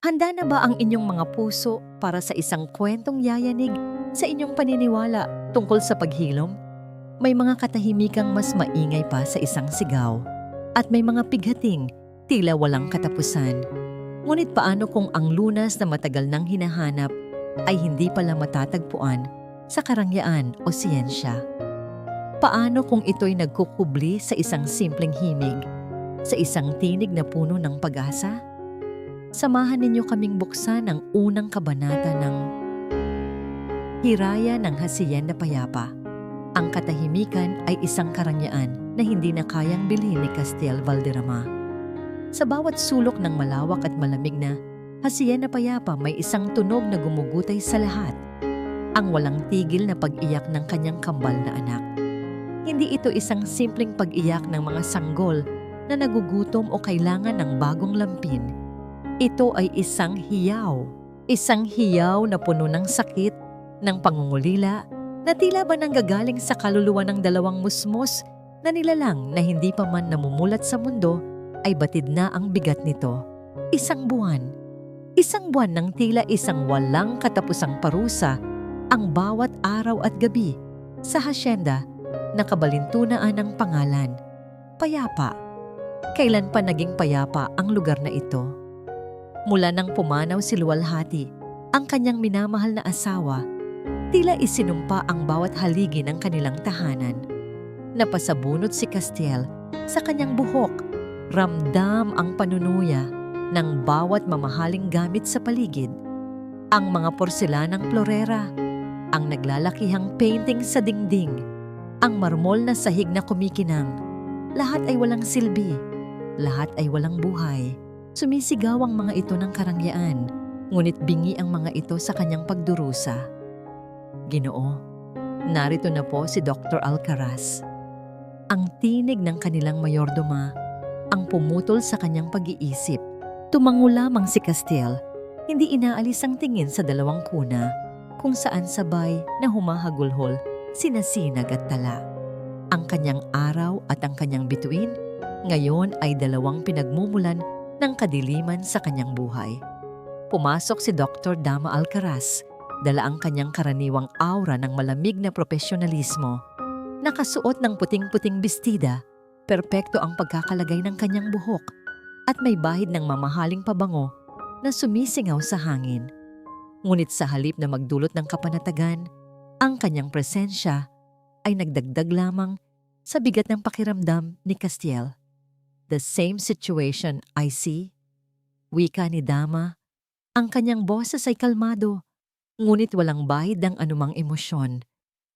Handa na ba ang inyong mga puso para sa isang kwentong yayanig sa inyong paniniwala tungkol sa paghilom? May mga katahimikang mas maingay pa sa isang sigaw at may mga pighating tila walang katapusan. Ngunit paano kung ang lunas na matagal nang hinahanap ay hindi pala matatagpuan sa karangyaan o siyensya? Paano kung ito'y nagkukubli sa isang simpleng himig, sa isang tinig na puno ng pag-asa? Samahan ninyo kaming buksan ang unang kabanata ng Hiraya ng Hacienda Payapa. Ang katahimikan ay isang karangyaan na hindi na kayang bilhin ni Castiel Valderrama. Sa bawat sulok ng malawak at malamig na Hacienda Payapa may isang tunog na gumugutay sa lahat. Ang walang tigil na pag-iyak ng kanyang kambal na anak. Hindi ito isang simpleng pag-iyak ng mga sanggol na nagugutom o kailangan ng bagong lampin. Ito ay isang hiyaw na puno ng sakit, ng pangungulila, na tila ba nanggagaling sa kaluluwa ng dalawang musmos na nilalang na hindi pa man namumulat sa mundo ay batid na ang bigat nito. Isang buwan ng tila isang walang katapusang parusa ang bawat araw at gabi sa hasyenda na kabalintunaan ng pangalan, Payapa. Kailan pa naging payapa ang lugar na ito? Mula nang pumanaw si Luwalhati, ang kanyang minamahal na asawa, tila isinumpa ang bawat haligi ng kanilang tahanan. Napasabunot si Castiel sa kanyang buhok, ramdam ang panunuya ng bawat mamahaling gamit sa paligid. Ang mga porselanang florera, ang naglalakihang painting sa dingding, ang marmol na sahig na kumikinang, lahat ay walang silbi, lahat ay walang buhay. Sumisigaw ang mga ito ng karangyaan, ngunit bingi ang mga ito sa kanyang pagdurusa. Ginoo, narito na po si Dr. Alcaraz. Ang tinig ng kanilang mayordoma, ang pumutol sa kanyang pag-iisip. Tumango lamang si Castiel, hindi inaalis ang tingin sa dalawang kuna, kung saan sabay na humahagulhol sina Sinag at Tala. Ang kanyang araw at ang kanyang bituin, ngayon ay dalawang pinagmumulan ng kadiliman sa kanyang buhay. Pumasok si Dr. Dama Alcaraz, dala ang kanyang karaniwang aura ng malamig na profesionalismo. Nakasuot ng puting-puting bestida, perpekto ang pagkakalagay ng kanyang buhok at may bahid ng mamahaling pabango na sumisingaw sa hangin. Ngunit sa halip na magdulot ng kapanatagan, ang kanyang presensya ay nagdagdag lamang sa bigat ng pakiramdam ni Castiel. The same situation I see. Wika ni Dama. Ang kanyang boses ay kalmado, ngunit walang bahid ng anumang emosyon.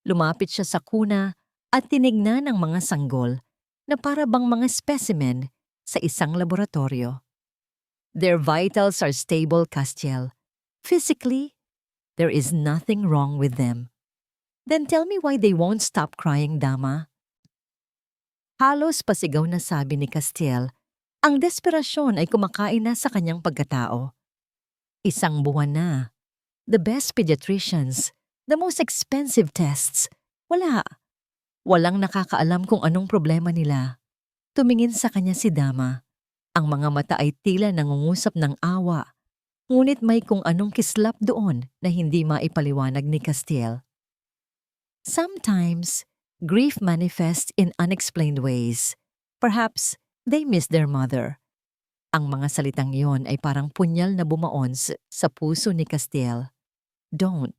Lumapit siya sa kuna at tinignan ang mga sanggol na para bang mga specimen sa isang laboratorio. Their vitals are stable, Castiel. Physically, there is nothing wrong with them. Then tell me why they won't stop crying, Dama. Halos pasigaw na sabi ni Castiel, ang desperasyon ay kumakain na sa kanyang pagkatao. Isang buwan na. The best pediatricians, the most expensive tests. Walang nakakaalam kung anong problema nila. Tumingin sa kanya si Dama. Ang mga mata ay tila nangungusap ng awa. Ngunit may kung anong kislap doon na hindi maipaliwanag ni Castiel. Sometimes, grief manifests in unexplained ways. Perhaps they miss their mother. Ang mga salitang iyon ay parang punyal na bumaon sa puso ni Castiel. Don't.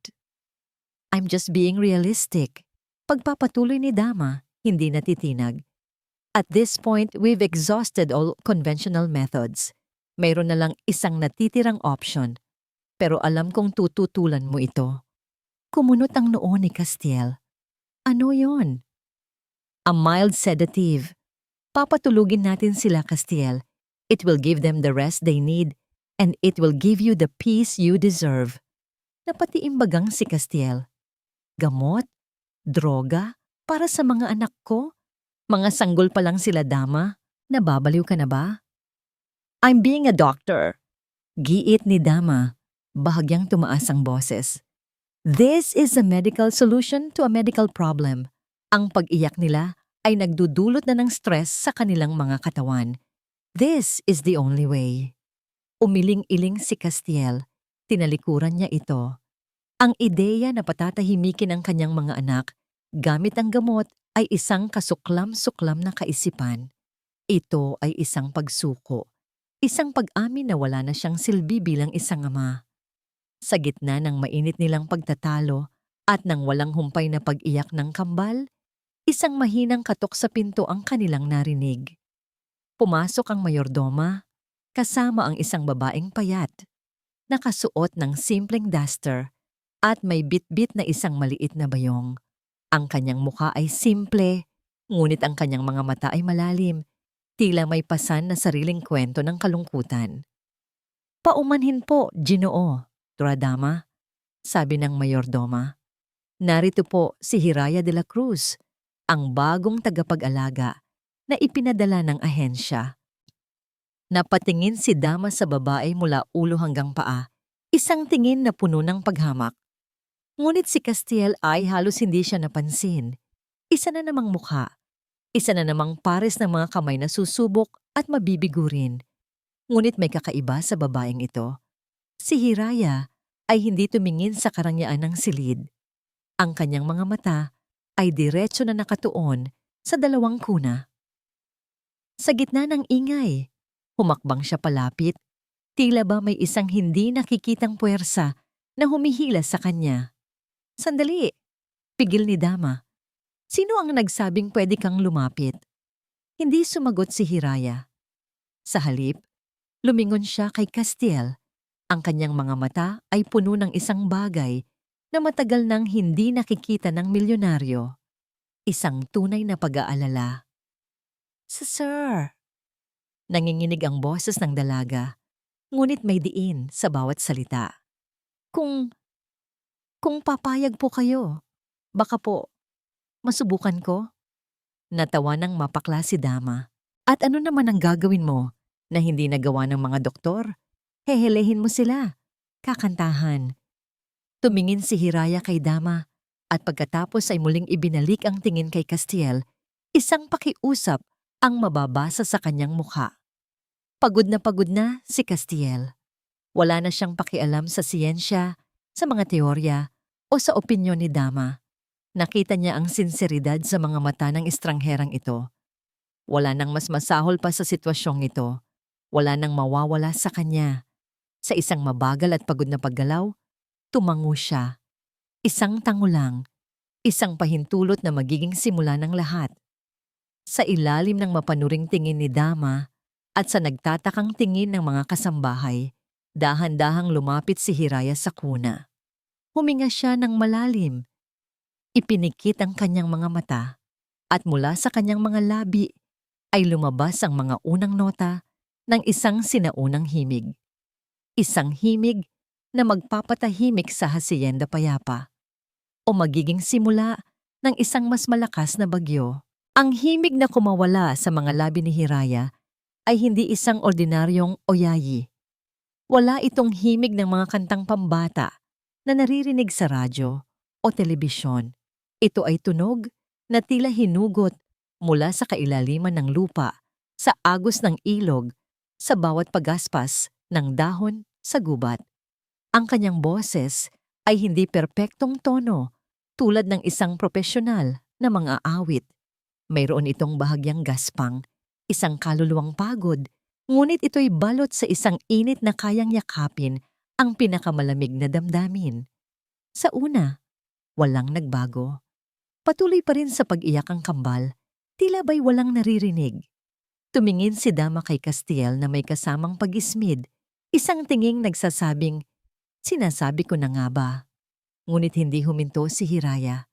I'm just being realistic. Pagpapatuloy ni Dama, hindi natitinag. At this point, we've exhausted all conventional methods. Mayroon na lang isang natitirang option. Pero alam kong tututulan mo ito. Kumunot ang noo ni Castiel. Ano yon? A mild sedative. Papatulugin natin sila, Castiel. It will give them the rest they need and it will give you the peace you deserve. Napatiimbagang si Castiel. Gamot? Droga? Para sa mga anak ko? Mga sanggol pa lang sila, Dama. Nababaliw ka na ba? I'm being a doctor. Giit ni Dama. Bahagyang tumaas ang boses. This is a medical solution to a medical problem. Ang pag-iyak nila ay nagdudulot na ng stress sa kanilang mga katawan. This is the only way. Umiling-iling si Castiel. Tinalikuran niya ito. Ang ideya na patatahimikin ang kanyang mga anak gamit ang gamot ay isang kasuklam-suklam na kaisipan. Ito ay isang pagsuko. Isang pag-amin na wala na siyang silbi bilang isang ama. Sa gitna ng mainit nilang pagtatalo at ng walang humpay na pag-iyak ng kambal, isang mahinang katok sa pinto ang kanilang narinig. Pumasok ang mayordoma, kasama ang isang babaeng payat, nakasuot ng simpleng duster at may bit-bit na isang maliit na bayong. Ang kanyang mukha ay simple, ngunit ang kanyang mga mata ay malalim, tila may pasan na sariling kwento ng kalungkutan. "Paumanhin po, Ginoo, Turadama," sabi ng mayordoma. "Narito po si Hiraya de la Cruz, ang bagong tagapag-alaga na ipinadala ng ahensya." Napatingin si Dama sa babae mula ulo hanggang paa, isang tingin na puno ng paghamak. Ngunit si Castiel ay halos hindi siya napansin. Isa na namang mukha, isa na namang pares ng mga kamay na susubok at mabibigurin. Ngunit may kakaiba sa babaeng ito. Si Hiraya ay hindi tumingin sa karangyaan ng silid. Ang kanyang mga mata ay diretso na nakatuon sa dalawang kuna. Sa gitna ng ingay, humakbang siya palapit, tila ba may isang hindi nakikitang puwersa na humihila sa kanya. "Sandali!" Pigil ni Dama. "Sino ang nagsabing pwede kang lumapit?" Hindi sumagot si Hiraya. Sa halip, lumingon siya kay Castiel. Ang kanyang mga mata ay puno ng isang bagay na matagal nang hindi nakikita ng milyonaryo. Isang tunay na pag-aalala. Sir," nanginginig ang boses ng dalaga, ngunit may diin sa bawat salita. Kung papayag po kayo, baka po masubukan ko?" Natawa ng mapakla si Dama. "At ano naman ang gagawin mo na hindi nagawa ng mga doktor? Hehelehin mo sila. Kakantahan." Tumingin si Hiraya kay Dama at pagkatapos ay muling ibinalik ang tingin kay Castiel, isang pakiusap ang mababasa sa kanyang mukha. Pagod na si Castiel. Wala na siyang pakialam sa siyensya, sa mga teorya o sa opinyon ni Dama. Nakita niya ang sinseridad sa mga mata ng estrangherang ito. Wala nang mas masahol pa sa sitwasyong ito. Wala nang mawawala sa kanya. Sa isang mabagal at pagod na paggalaw, tumango siya. Isang tango lang, isang pahintulot na magiging simula ng lahat. Sa ilalim ng mapanuring tingin ni Dama at sa nagtatakang tingin ng mga kasambahay, dahan-dahang lumapit si Hiraya sa kuna. Huminga siya ng malalim. Ipinikit ang kanyang mga mata at mula sa kanyang mga labi ay lumabas ang mga unang nota ng isang sinaunang himig. Isang himig na magpapatahimik sa Hacienda Payapa o magiging simula ng isang mas malakas na bagyo. Ang himig na kumawala sa mga labi ni Hiraya ay hindi isang ordinaryong oyayi. Wala itong himig ng mga kantang pambata na naririnig sa radyo o telebisyon. Ito ay tunog na tila hinugot mula sa kailaliman ng lupa, sa agos ng ilog, sa bawat pagaspas ng dahon sa gubat. Ang kanyang boses ay hindi perpektong tono tulad ng isang profesional na mga awit. Mayroon itong bahagyang gaspang, isang kaluluwang pagod, ngunit ito'y balot sa isang init na kayang yakapin ang pinakamalamig na damdamin. Sa una, walang nagbago. Patuloy pa rin sa pag-iyak ang kambal, tila ba'y walang naririnig. Tumingin si Dama kay Castiel na may kasamang pag-ismid, isang tinging nagsasabing, "Sinasabi ko na nga ba?" Ngunit hindi huminto si Hiraya.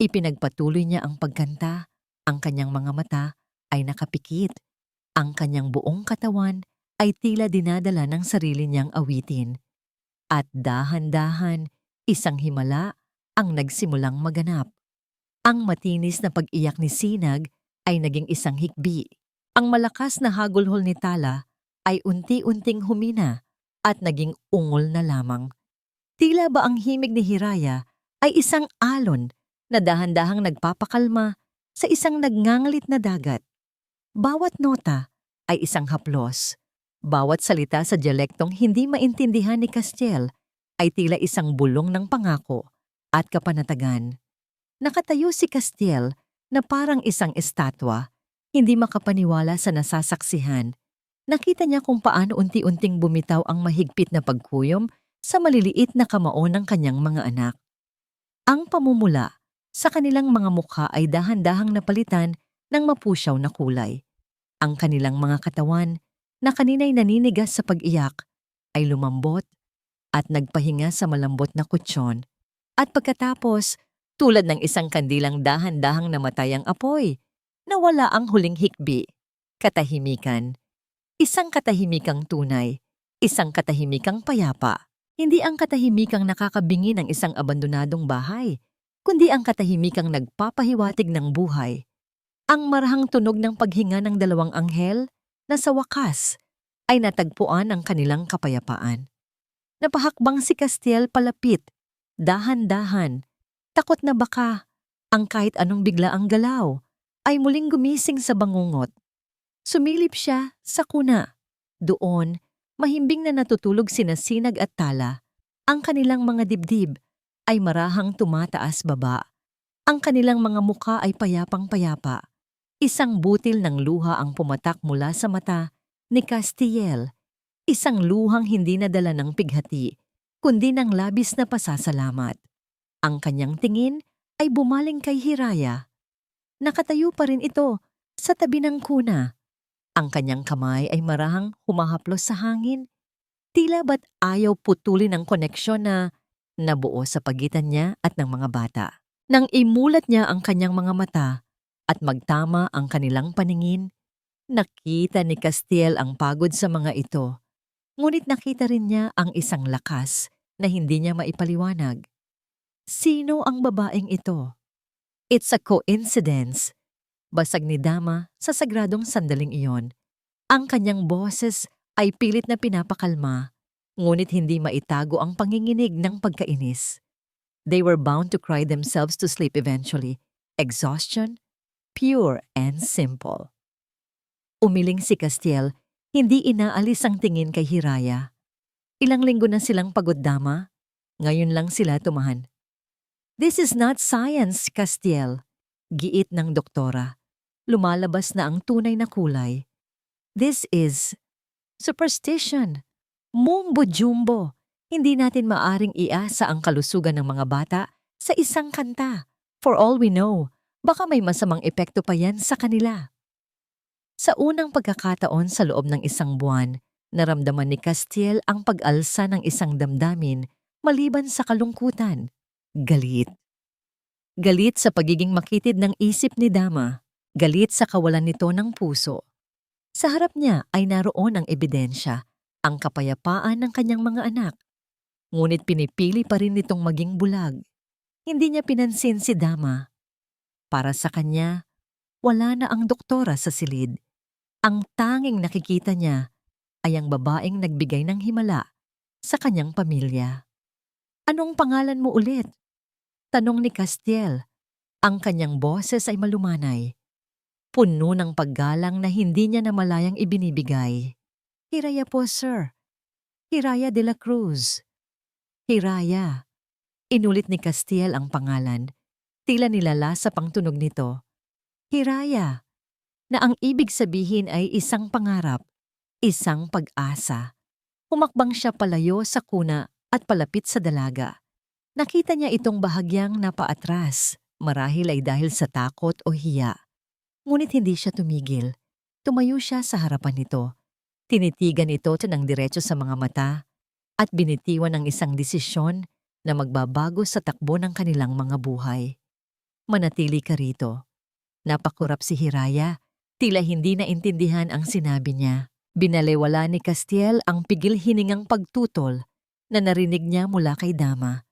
Ipinagpatuloy niya ang pagkanta, ang kanyang mga mata ay nakapikit, ang kanyang buong katawan ay tila dinadala ng sarili niyang awitin. At dahan-dahan, isang himala ang nagsimulang maganap. Ang matinis na pag-iyak ni Sinag ay naging isang hikbi. Ang malakas na hagulhol ni Tala ay unti-unting humina at naging ungol na lamang. Tila ba ang himig ni Hiraya ay isang alon na dahan-dahang nagpapakalma sa isang nagngangalit na dagat. Bawat nota ay isang haplos, Bawat salita sa dialektong hindi maintindihan ni Castiel ay tila isang bulong ng pangako at kapanatagan. Nakatayo si Castiel na parang isang estatwa, hindi makapaniwala sa nasasaksihan. Nakita niya kung paano unti-unting bumitaw ang mahigpit na pagkuyom sa maliliit na kamao ng kanyang mga anak. Ang pamumula sa kanilang mga mukha ay dahan-dahang napalitan ng mapusyaw na kulay. Ang kanilang mga katawan na kanina'y naninigas sa pag-iyak ay lumambot at nagpahinga sa malambot na kutsyon. At pagkatapos, tulad ng isang kandilang dahan-dahang namatay ang apoy, nawala ang huling hikbi, katahimikan. Isang katahimikang tunay, isang katahimikang payapa. Hindi ang katahimikang nakakabingi ng isang abandonadong bahay, kundi ang katahimikang nagpapahiwatig ng buhay. Ang marahang tunog ng paghinga ng dalawang anghel na sa wakas ay natagpuan ang kanilang kapayapaan. Napahakbang si Castiel palapit, dahan-dahan, takot na baka ang kahit anong biglaang galaw ay muling gumising sa bangungot. Sumilip siya sa kuna. Doon, mahimbing na natutulog sina Sinag at Tala. Ang kanilang mga dibdib ay marahang tumataas baba. Ang kanilang mga muka ay payapang-payapa. Isang butil ng luha ang pumatak mula sa mata ni Castiel. Isang luhang hindi nadala ng pighati, kundi ng labis na pasasalamat. Ang kanyang tingin ay bumaling kay Hiraya. Nakatayo pa rin ito sa tabi ng kuna. Ang kanyang kamay ay marahang humahaplos sa hangin. Tila ba't ayaw putulin ang koneksyon na nabuo sa pagitan niya at ng mga bata. Nang imulat niya ang kanyang mga mata at magtama ang kanilang paningin, nakita ni Castiel ang pagod sa mga ito. Ngunit nakita rin niya ang isang lakas na hindi niya maipaliwanag. Sino ang babaeng ito? It's a coincidence. Basag ni Dama sa sagradong sandaling iyon. Ang kanyang boses ay pilit na pinapakalma, ngunit hindi maitago ang panginginig ng pagkainis. They were bound to cry themselves to sleep eventually. Exhaustion, pure and simple. Umiling si Castiel, hindi inaalis ang tingin kay Hiraya. Ilang linggo na silang pagod, Dama. Ngayon lang sila tumahan. This is not science, Castiel. Giit ng doktora. Lumalabas na ang tunay na kulay. This is superstition. Mumbo-jumbo. Hindi natin maaring iasa ang kalusugan ng mga bata sa isang kanta. For all we know, baka may masamang epekto pa yan sa kanila. Sa unang pagkakataon sa loob ng isang buwan, naramdaman ni Castiel ang pag-alsa ng isang damdamin maliban sa kalungkutan. Galit. Galit sa pagiging makitid ng isip ni Dama. Galit sa kawalan nito ng puso. Sa harap niya ay naroon ang ebidensya, ang kapayapaan ng kanyang mga anak. Ngunit pinipili pa rin nitong maging bulag. Hindi niya pinansin si Dama. Para sa kanya, wala na ang doktora sa silid. Ang tanging nakikita niya ay ang babaeng nagbigay ng himala sa kanyang pamilya. Anong pangalan mo ulit? Tanong ni Castiel. Ang kanyang boses ay malumanay. Puno ng paggalang na hindi niya namalayang ibinibigay. Hiraya po, sir. Hiraya de la Cruz. Hiraya. Inulit ni Castiel ang pangalan. Tila nilalasap ang tunog nito. Hiraya. Na ang ibig sabihin ay isang pangarap, isang pag-asa. Humakbang siya palayo sa kuna at palapit sa dalaga. Nakita niya itong bahagyang napaatras, marahil ay dahil sa takot o hiya. Ngunit hindi siya tumigil. Tumayo siya sa harapan nito. Tinitigan ito ng diretso sa mga mata at binitiwan ang isang desisyon na magbabago sa takbo ng kanilang mga buhay. Manatili ka rito. Napakurap si Hiraya. Tila hindi naintindihan ang sinabi niya. Binalewala ni Castiel ang pigil-hiningang pagtutol na narinig niya mula kay Dama.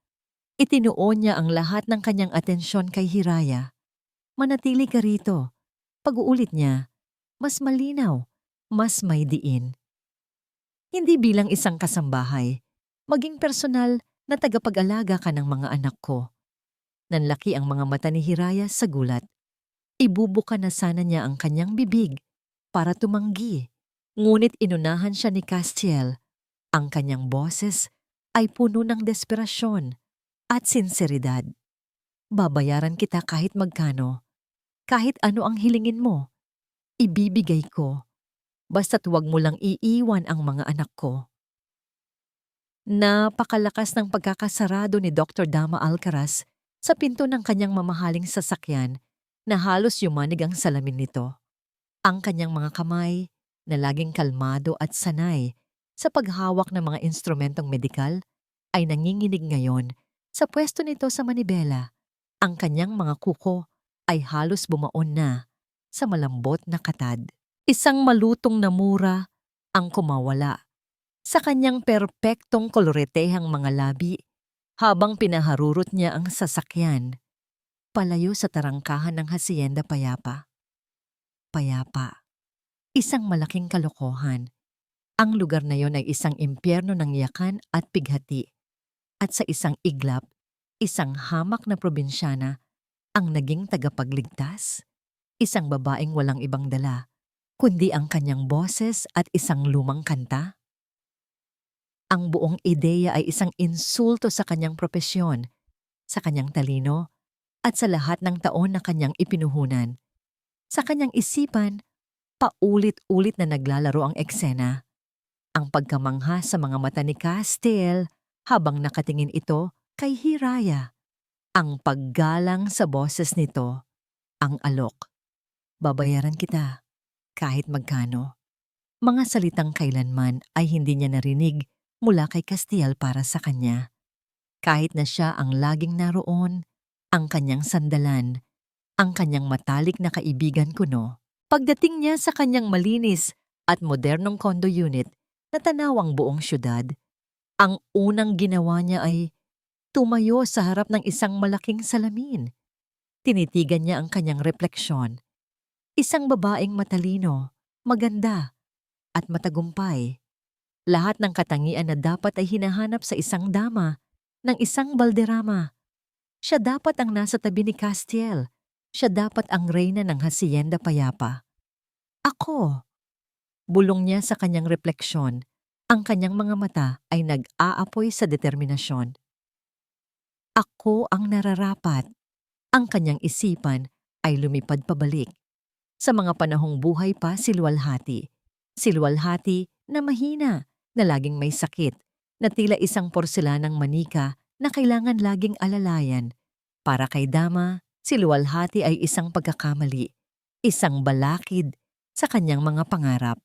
Itinuon niya ang lahat ng kanyang atensyon kay Hiraya. Manatili ka rito. Pag-uulit niya, mas malinaw, mas may diin. Hindi bilang isang kasambahay, maging personal na tagapag-alaga ka ng mga anak ko. Nanlaki ang mga mata ni Hiraya sa gulat. Ibubuka na sana niya ang kanyang bibig para tumanggi. Ngunit inunahan siya ni Castiel. Ang kanyang boses ay puno ng desperasyon at sinseridad. Babayaran kita kahit magkano. Kahit ano ang hilingin mo, ibibigay ko. Basta't huwag mo lang iiwan ang mga anak ko. Napakalakas ng pagkakasarado ni Dr. Dama Alcaraz sa pinto ng kanyang mamahaling sasakyan na halos yumanig ang salamin nito. Ang kanyang mga kamay na laging kalmado at sanay sa paghawak ng mga instrumentong medikal ay nanginginig ngayon sa pwesto nito sa manibela. Ang kanyang mga kuko ay halos bumaon na sa malambot na katad. Isang malutong na mura ang kumawala sa kanyang perpektong koloretehang mga labi habang pinaharurot niya ang sasakyan palayo sa tarangkahan ng Hacienda Payapa. Payapa. Isang malaking kalokohan. Ang lugar na yon ay isang impyerno ng yakan at pighati. At sa isang iglap, isang hamak na probinsyana ang naging tagapagligtas. Isang babaeng walang ibang dala, kundi ang kanyang boses at isang lumang kanta. Ang buong ideya ay isang insulto sa kanyang propesyon, sa kanyang talino, at sa lahat ng taon na kanyang ipinuhunan. Sa kanyang isipan, paulit-ulit na naglalaro ang eksena. Ang pagkamangha sa mga mata ni Castiel habang nakatingin ito kay Hiraya. Ang paggalang sa boses nito, ang alok. Babayaran kita, kahit magkano. Mga salitang kailanman ay hindi niya narinig mula kay Castiel para sa kanya. Kahit na siya ang laging naroon, ang kanyang sandalan, ang kanyang matalik na kaibigan kuno. Pagdating niya sa kanyang malinis at modernong condo unit na tanaw ang buong syudad, ang unang ginawa niya ay tumayo sa harap ng isang malaking salamin. Tinitigan niya ang kanyang refleksyon. Isang babaeng matalino, maganda, at matagumpay. Lahat ng katangian na dapat ay hinahanap sa isang dama, ng isang balderrama. Siya dapat ang nasa tabi ni Castiel. Siya dapat ang reyna ng Hacienda Payapa. Ako! Bulong niya sa kanyang refleksyon. Ang kanyang mga mata ay nag-aapoy sa determinasyon. Ako ang nararapat. Ang kanyang isipan ay lumipad pabalik. Sa mga panahong buhay pa si Luwalhati. Si Luwalhati na mahina, na laging may sakit, na tila isang porselanang manika na kailangan laging alalayan. Para kay Dama, si Luwalhati ay isang pagkakamali, isang balakid sa kanyang mga pangarap.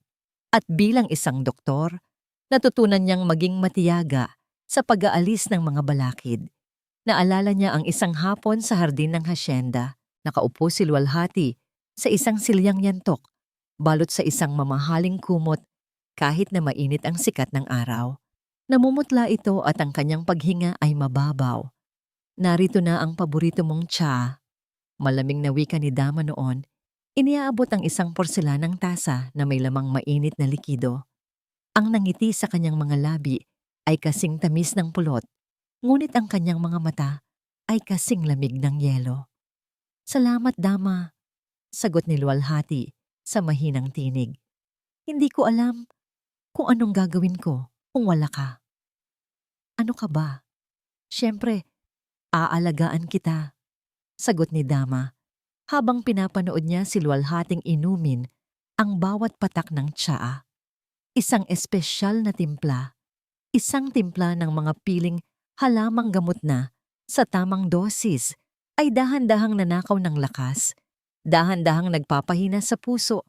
At bilang isang doktor, natutunan niyang maging matiyaga sa pag-aalis ng mga balakid. Naalala niya ang isang hapon sa hardin ng hasyenda. Nakaupo si Luwalhati sa isang silyang yantok, balot sa isang mamahaling kumot kahit na mainit ang sikat ng araw. Namumutla ito at ang kanyang paghinga ay mababaw. Narito na ang paborito mong tsa. Malamig na wika ni Dama noon, iniaabot ang isang porselanang tasa na may lamang mainit na likido. Ang nangiti sa kanyang mga labi ay kasing tamis ng pulot, ngunit ang kanyang mga mata ay kasing lamig ng yelo. Salamat, Dama, sagot ni Luwalhati sa mahinang tinig. Hindi ko alam kung anong gagawin ko kung wala ka. Ano ka ba? Siyempre, aalagaan kita, sagot ni Dama habang pinapanood niya si Luwalhating inumin ang bawat patak ng tsaa. Isang espesyal na timpla, isang timpla ng mga piling halamang gamot na sa tamang dosis ay dahan-dahang nanakaw ng lakas, dahan-dahang nagpapahina sa puso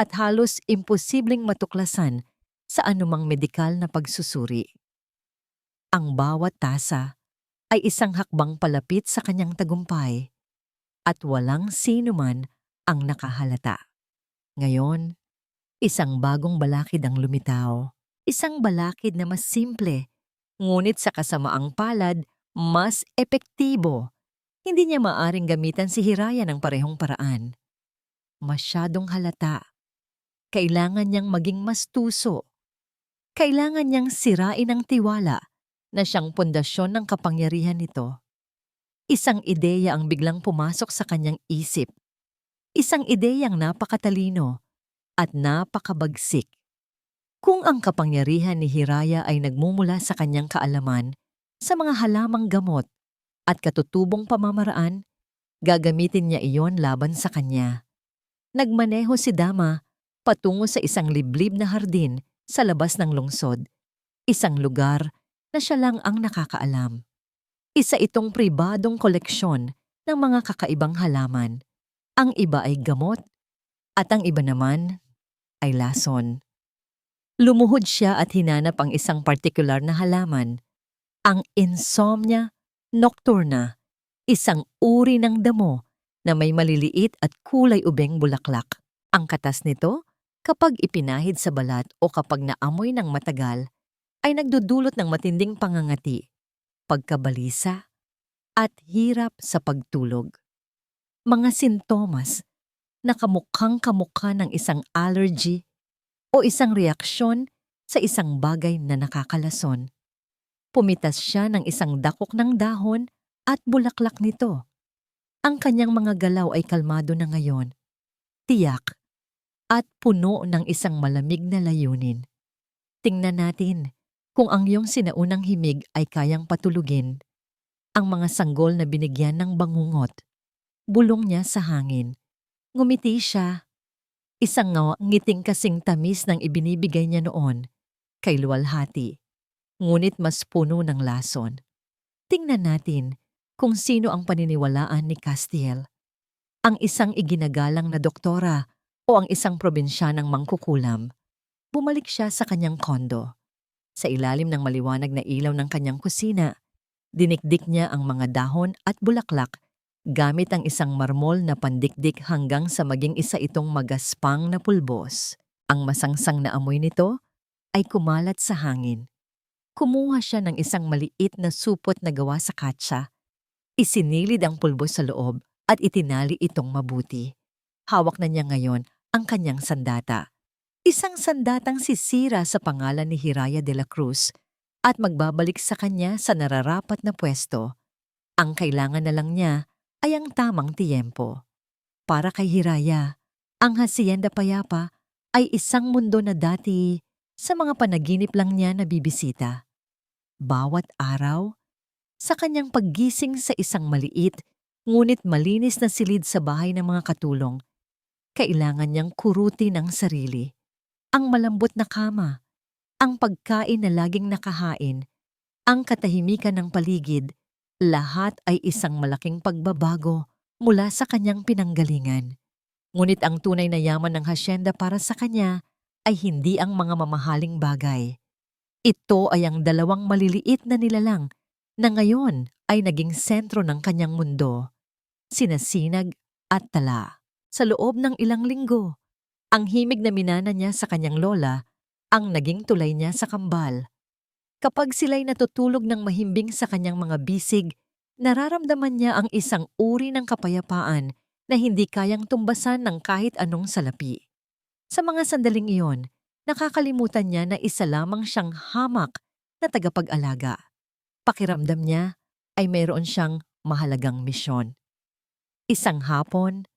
at halos imposibleng matuklasan sa anumang medikal na pagsusuri. Ang bawat tasa ay isang hakbang palapit sa kanyang tagumpay at walang sino man ang nakahalata. Ngayon, isang bagong balakid ang lumitaw. Isang balakid na mas simple, ngunit sa kasamaang palad, mas epektibo. Hindi niya maaring gamitan si Hiraya ng parehong paraan. Masyadong halata. Kailangan niyang maging mas tuso. Kailangan niyang sirain ang tiwala na siyang pundasyon ng kapangyarihan nito. Isang ideya ang biglang pumasok sa kanyang isip. Isang ideyang napakatalino at napakabagsik. Kung ang kapangyarihan ni Hiraya ay nagmumula sa kanyang kaalaman sa mga halamang gamot at katutubong pamamaraan, gagamitin niya iyon laban sa kanya. Nagmaneho si Dama patungo sa isang liblib na hardin sa labas ng lungsod, isang lugar na siya lang ang nakakaalam. Isa itong pribadong koleksyon ng mga kakaibang halaman. Ang iba ay gamot at ang iba naman ay lason. Lumuhod siya at hinanap ang isang partikular na halaman, ang Insomnia nocturna, isang uri ng damo na may maliliit at kulay ubeng bulaklak. Ang katas nito, kapag ipinahid sa balat o kapag naamoy ng matagal, ay nagdudulot ng matinding pangangati, pagkabalisa, at hirap sa pagtulog. Mga sintomas na kamukhang-kamukha ng isang allergy o isang reaksyon sa isang bagay na nakakalason. Pumitas siya ng isang dakok ng dahon at bulaklak nito. Ang kanyang mga galaw ay kalmado na ngayon, tiyak, at puno ng isang malamig na layunin. Tingnan natin kung ang iyong sinaunang himig ay kayang patulugin. Ang mga sanggol na binigyan ng bangungot, bulong niya sa hangin. Ngumiti siya. Isang ngiting kasing tamis ng ibinibigay niya noon kay luwalhati, ngunit mas puno ng lason. Tingnan natin kung sino ang paniniwalaan ni Castiel. Ang isang iginagalang na doktora o ang isang probinsyanang mangkukulam. Bumalik siya sa kanyang kondo. Sa ilalim ng maliwanag na ilaw ng kanyang kusina, dinikdik niya ang mga dahon at bulaklak gamit ang isang marmol na pandikdik hanggang sa maging isa itong magaspang na pulbos. Ang masangsang na amoy nito ay kumalat sa hangin. Kumuha siya ng isang maliit na supot na gawa sa katsa. Isinilid ang pulbos sa loob at itinali itong mabuti. Hawak na niya ngayon ang kanyang sandata. Isang sandatang sisira sa pangalan ni Hiraya de la Cruz at magbabalik sa kanya sa nararapat na pwesto. Ang kailangan na lang niya ay ang tamang tiyempo. Para kay Hiraya, ang Hacienda Payapa ay isang mundo na dati sa mga panaginip lang niya nabibisita. Bawat araw, sa kanyang paggising sa isang maliit ngunit malinis na silid sa bahay ng mga katulong, kailangan niyang kurutin ang sarili. Ang malambot na kama, ang pagkain na laging nakahain, ang katahimikan ng paligid, lahat ay isang malaking pagbabago mula sa kanyang pinanggalingan. Ngunit ang tunay na yaman ng hasyenda para sa kanya ay hindi ang mga mamahaling bagay. Ito ay ang dalawang maliliit na nilalang na ngayon ay naging sentro ng kanyang mundo, sina Sinag at Tala. Sa loob ng ilang linggo, ang himig na minana niya sa kanyang lola ang naging tulay niya sa kambal. Kapag sila'y natutulog ng mahimbing sa kanyang mga bisig, nararamdaman niya ang isang uri ng kapayapaan na hindi kayang tumbasan ng kahit anong salapi. Sa mga sandaling iyon, nakakalimutan niya na isa lamang siyang hamak na tagapag-alaga. Pakiramdam niya ay mayroon siyang mahalagang misyon. Isang hapon,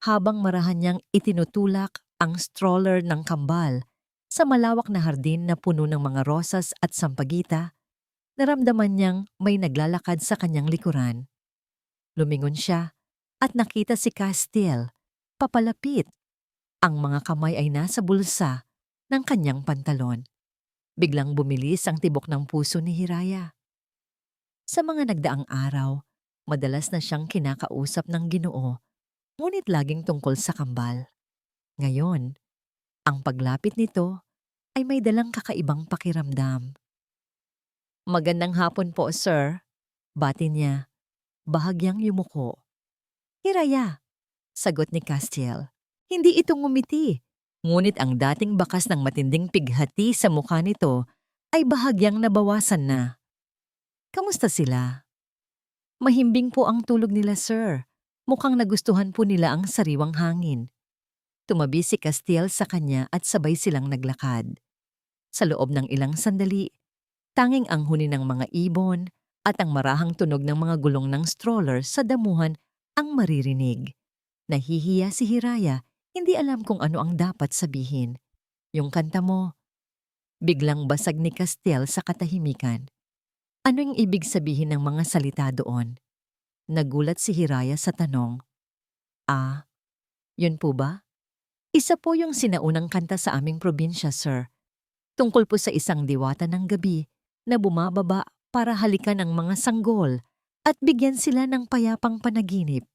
habang marahan niyang itinutulak ang stroller ng kambal sa malawak na hardin na puno ng mga rosas at sampagita, naramdaman niyang may naglalakad sa kanyang likuran. Lumingon siya at nakita si Castiel, papalapit. Ang mga kamay ay nasa bulsa ng kanyang pantalon. Biglang bumilis ang tibok ng puso ni Hiraya. Sa mga nagdaang araw, madalas na siyang kinakausap ng Ginoo, ngunit laging tungkol sa kambal. Ngayon, ang paglapit nito ay may dalang kakaibang pakiramdam. "Magandang hapon po, sir," bati niya, bahagyang yumuko. "Hiraya," sagot ni Castiel. Hindi ito ngumiti, ngunit ang dating bakas ng matinding pighati sa mukha nito ay bahagyang nabawasan na. "Kamusta sila?" "Mahimbing po ang tulog nila, sir. Mukhang nagustuhan po nila ang sariwang hangin." Tumabi si Castiel sa kanya at sabay silang naglakad. Sa loob ng ilang sandali, tanging ang huni ng mga ibon at ang marahang tunog ng mga gulong ng stroller sa damuhan ang maririnig. Nahihiya si Hiraya, hindi alam kung ano ang dapat sabihin. "Yung kanta mo, Biglang basag ni Castiel sa katahimikan. Ano yung ibig sabihin ng mga salita doon? Nagulat si Hiraya sa tanong. Ah, yun po ba? Isa po yung sinaunang kanta sa aming probinsya, sir. Tungkol po sa isang diwata ng gabi na bumababa para halikan ang mga sanggol at bigyan sila ng payapang panaginip.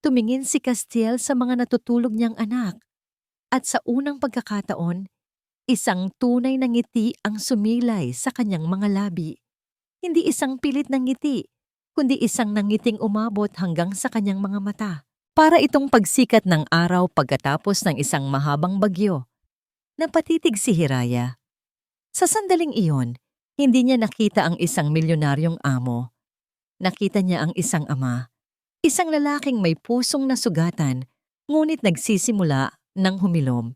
Tumingin si Castiel sa mga natutulog niyang anak at sa unang pagkakataon, isang tunay na ngiti ang sumilay sa kanyang mga labi. Hindi isang pilit na ngiti, kundi isang nangiting umabot hanggang sa kanyang mga mata. Para itong pagsikat ng araw pagkatapos ng isang mahabang bagyo. Napatitig si Hiraya. Sa sandaling iyon, hindi niya nakita ang isang milyonaryong amo. Nakita niya ang isang ama. Isang lalaking may pusong nasugatan, ngunit nagsisimula ng humilom.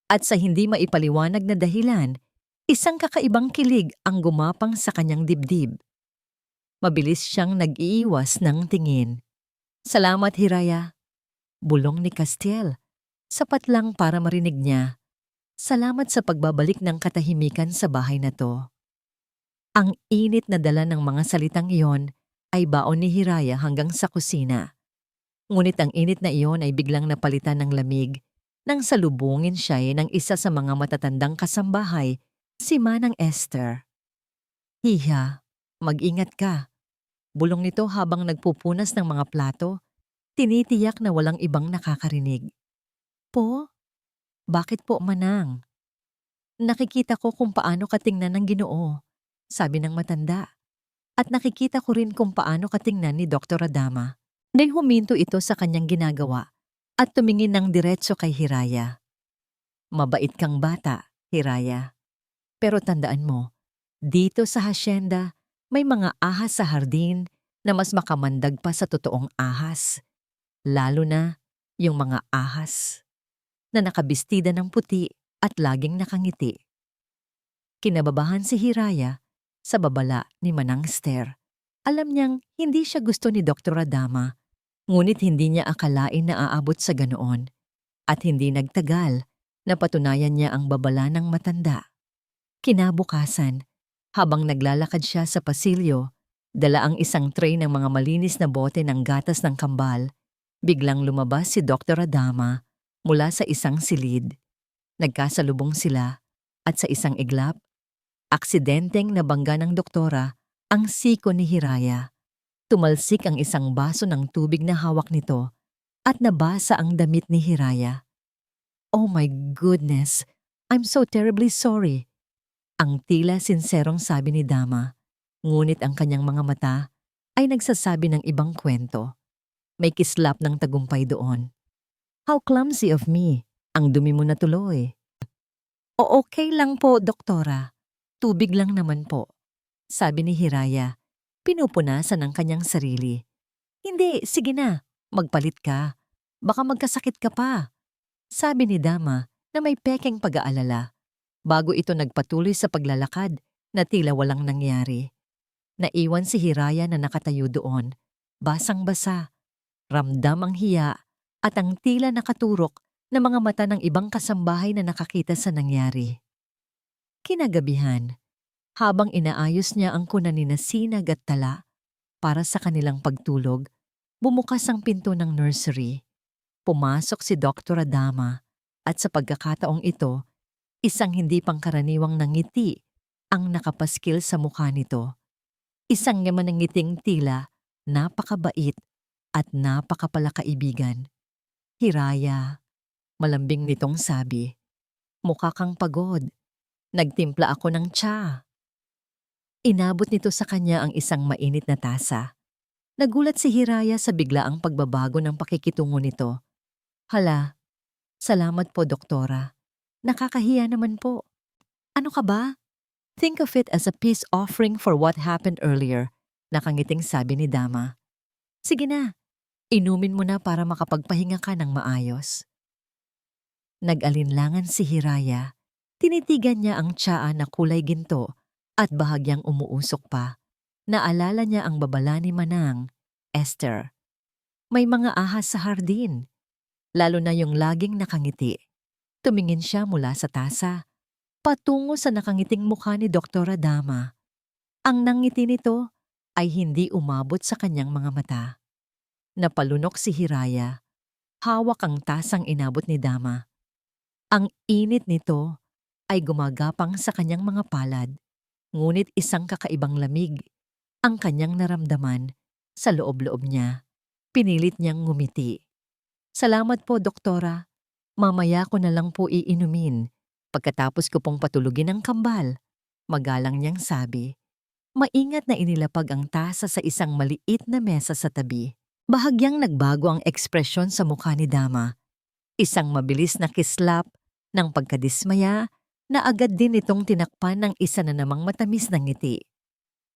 At sa hindi maipaliwanag na dahilan, isang kakaibang kilig ang gumapang sa kanyang dibdib. Mabilis siyang nag-iiwas ng tingin. Salamat, Hiraya. Bulong ni Castiel. Sapat lang para marinig niya. Salamat sa pagbabalik ng katahimikan sa bahay na to. Ang init na dala ng mga salitang iyon ay baon ni Hiraya hanggang sa kusina. Ngunit ang init na iyon ay biglang napalitan ng lamig nang salubungin siya ng isa sa mga matatandang kasambahay, si Manang Esther. Hiya, mag-ingat ka. Bulong nito habang nagpupunas ng mga plato, tinitiyak na walang ibang nakakarinig. Po? Bakit po, Manang? Nakikita ko kung paano ka tingnan ng Ginoo, sabi ng matanda. At nakikita ko rin kung paano ka tingnan ni Dr. Adama. Nang huminto ito sa kanyang ginagawa at tumingin ng diretso kay Hiraya. Mabait kang bata, Hiraya. Pero tandaan mo, dito sa hasyenda, may mga ahas sa hardin na mas makamandag pa sa totoong ahas. Lalo na yung mga ahas na nakabistida ng puti at laging nakangiti. Kinababahan si Hiraya sa babala ni Manang Esther. Alam niyang hindi siya gusto ni Dr. Adama, ngunit hindi niya akalain na aabot sa ganoon. At hindi nagtagal, napatunayan niya ang babala ng matanda. Kinabukasan, habang naglalakad siya sa pasilyo, dala ang isang tray ng mga malinis na bote ng gatas ng kambal. Biglang lumabas si Dr. Adama mula sa isang silid. Nagkasalubong sila at sa isang iglap, aksidenteng nabangga ng doktora ang siko ni Hiraya. Tumalsik ang isang baso ng tubig na hawak nito at nabasa ang damit ni Hiraya. Oh my goodness, I'm so terribly sorry. Ang tila sinserong sabi ni Dama, ngunit ang kanyang mga mata ay nagsasabi ng ibang kwento. May kislap ng tagumpay doon. How clumsy of me. Ang dumi mo na tuloy. O okay lang po, doktora. Tubig lang naman po. Sabi ni Hiraya, pinupunasan ang kanyang sarili. Hindi, sige na. Magpalit ka. Baka magkasakit ka pa. Sabi ni Dama na may pekeng pag-aalala. Bago ito nagpatuloy sa paglalakad na tila walang nangyari. Naiwan si Hiraya na nakatayo doon. Basang-basa. Ramdam ang hiya at ang tila nakaturok na mga mata ng ibang kasambahay na nakakita sa nangyari. Kinagabihan, habang inaayos niya ang kunan ni Sinag at Tala para sa kanilang pagtulog, bumukas ang pinto ng nursery. Pumasok si Dr. Adama at sa pagkakataong ito, isang hindi pangkaraniwang nangiti ang nakapaskil sa mukha nito. Isang yaman ng ngiting tila napakabait at napakapalakaibigan. Hiraya, malambing nitong sabi, mukha kang pagod. Nagtimpla ako ng tsa. Inabot nito sa kanya ang isang mainit na tasa. Nagulat si Hiraya sa biglaang pagbabago ng pakikitungo nito. Hala, salamat po, doktora. Nakakahiya naman po. Ano ka ba? Think of it as a peace offering for what happened earlier, nakangiting sabi ni Dama. Sige na, inumin mo na para makapagpahinga ka ng maayos. Nag-alinlangan si Hiraya. Tinitigan niya ang tsaa na kulay ginto at bahagyang umuusok pa. Naalala niya ang babala ni Manang, Esther. May mga ahas sa hardin, lalo na yung laging nakangiti. Tumingin siya mula sa tasa patungo sa nakangiting mukha ni Dr. Dama. Ang nangiti nito ay hindi umabot sa kanyang mga mata. Napalunok si Hiraya. Hawak ang tasang inabot ni Dama. Ang init nito ay gumagapang sa kanyang mga palad, ngunit isang kakaibang lamig ang kanyang naramdaman sa loob-loob niya. Pinilit niyang ngumiti. Salamat po, doktora. Mamaya ko na lang po iinumin. Pagkatapos ko pong patulugin ang kambal, magalang niyang sabi. Maingat na inilapag ang tasa sa isang maliit na mesa sa tabi. Bahagyang nagbago ang ekspresyon sa mukha ni Dama. Isang mabilis na kislap ng pagkadismaya na agad din itong tinakpan ng isa na namang matamis na ngiti.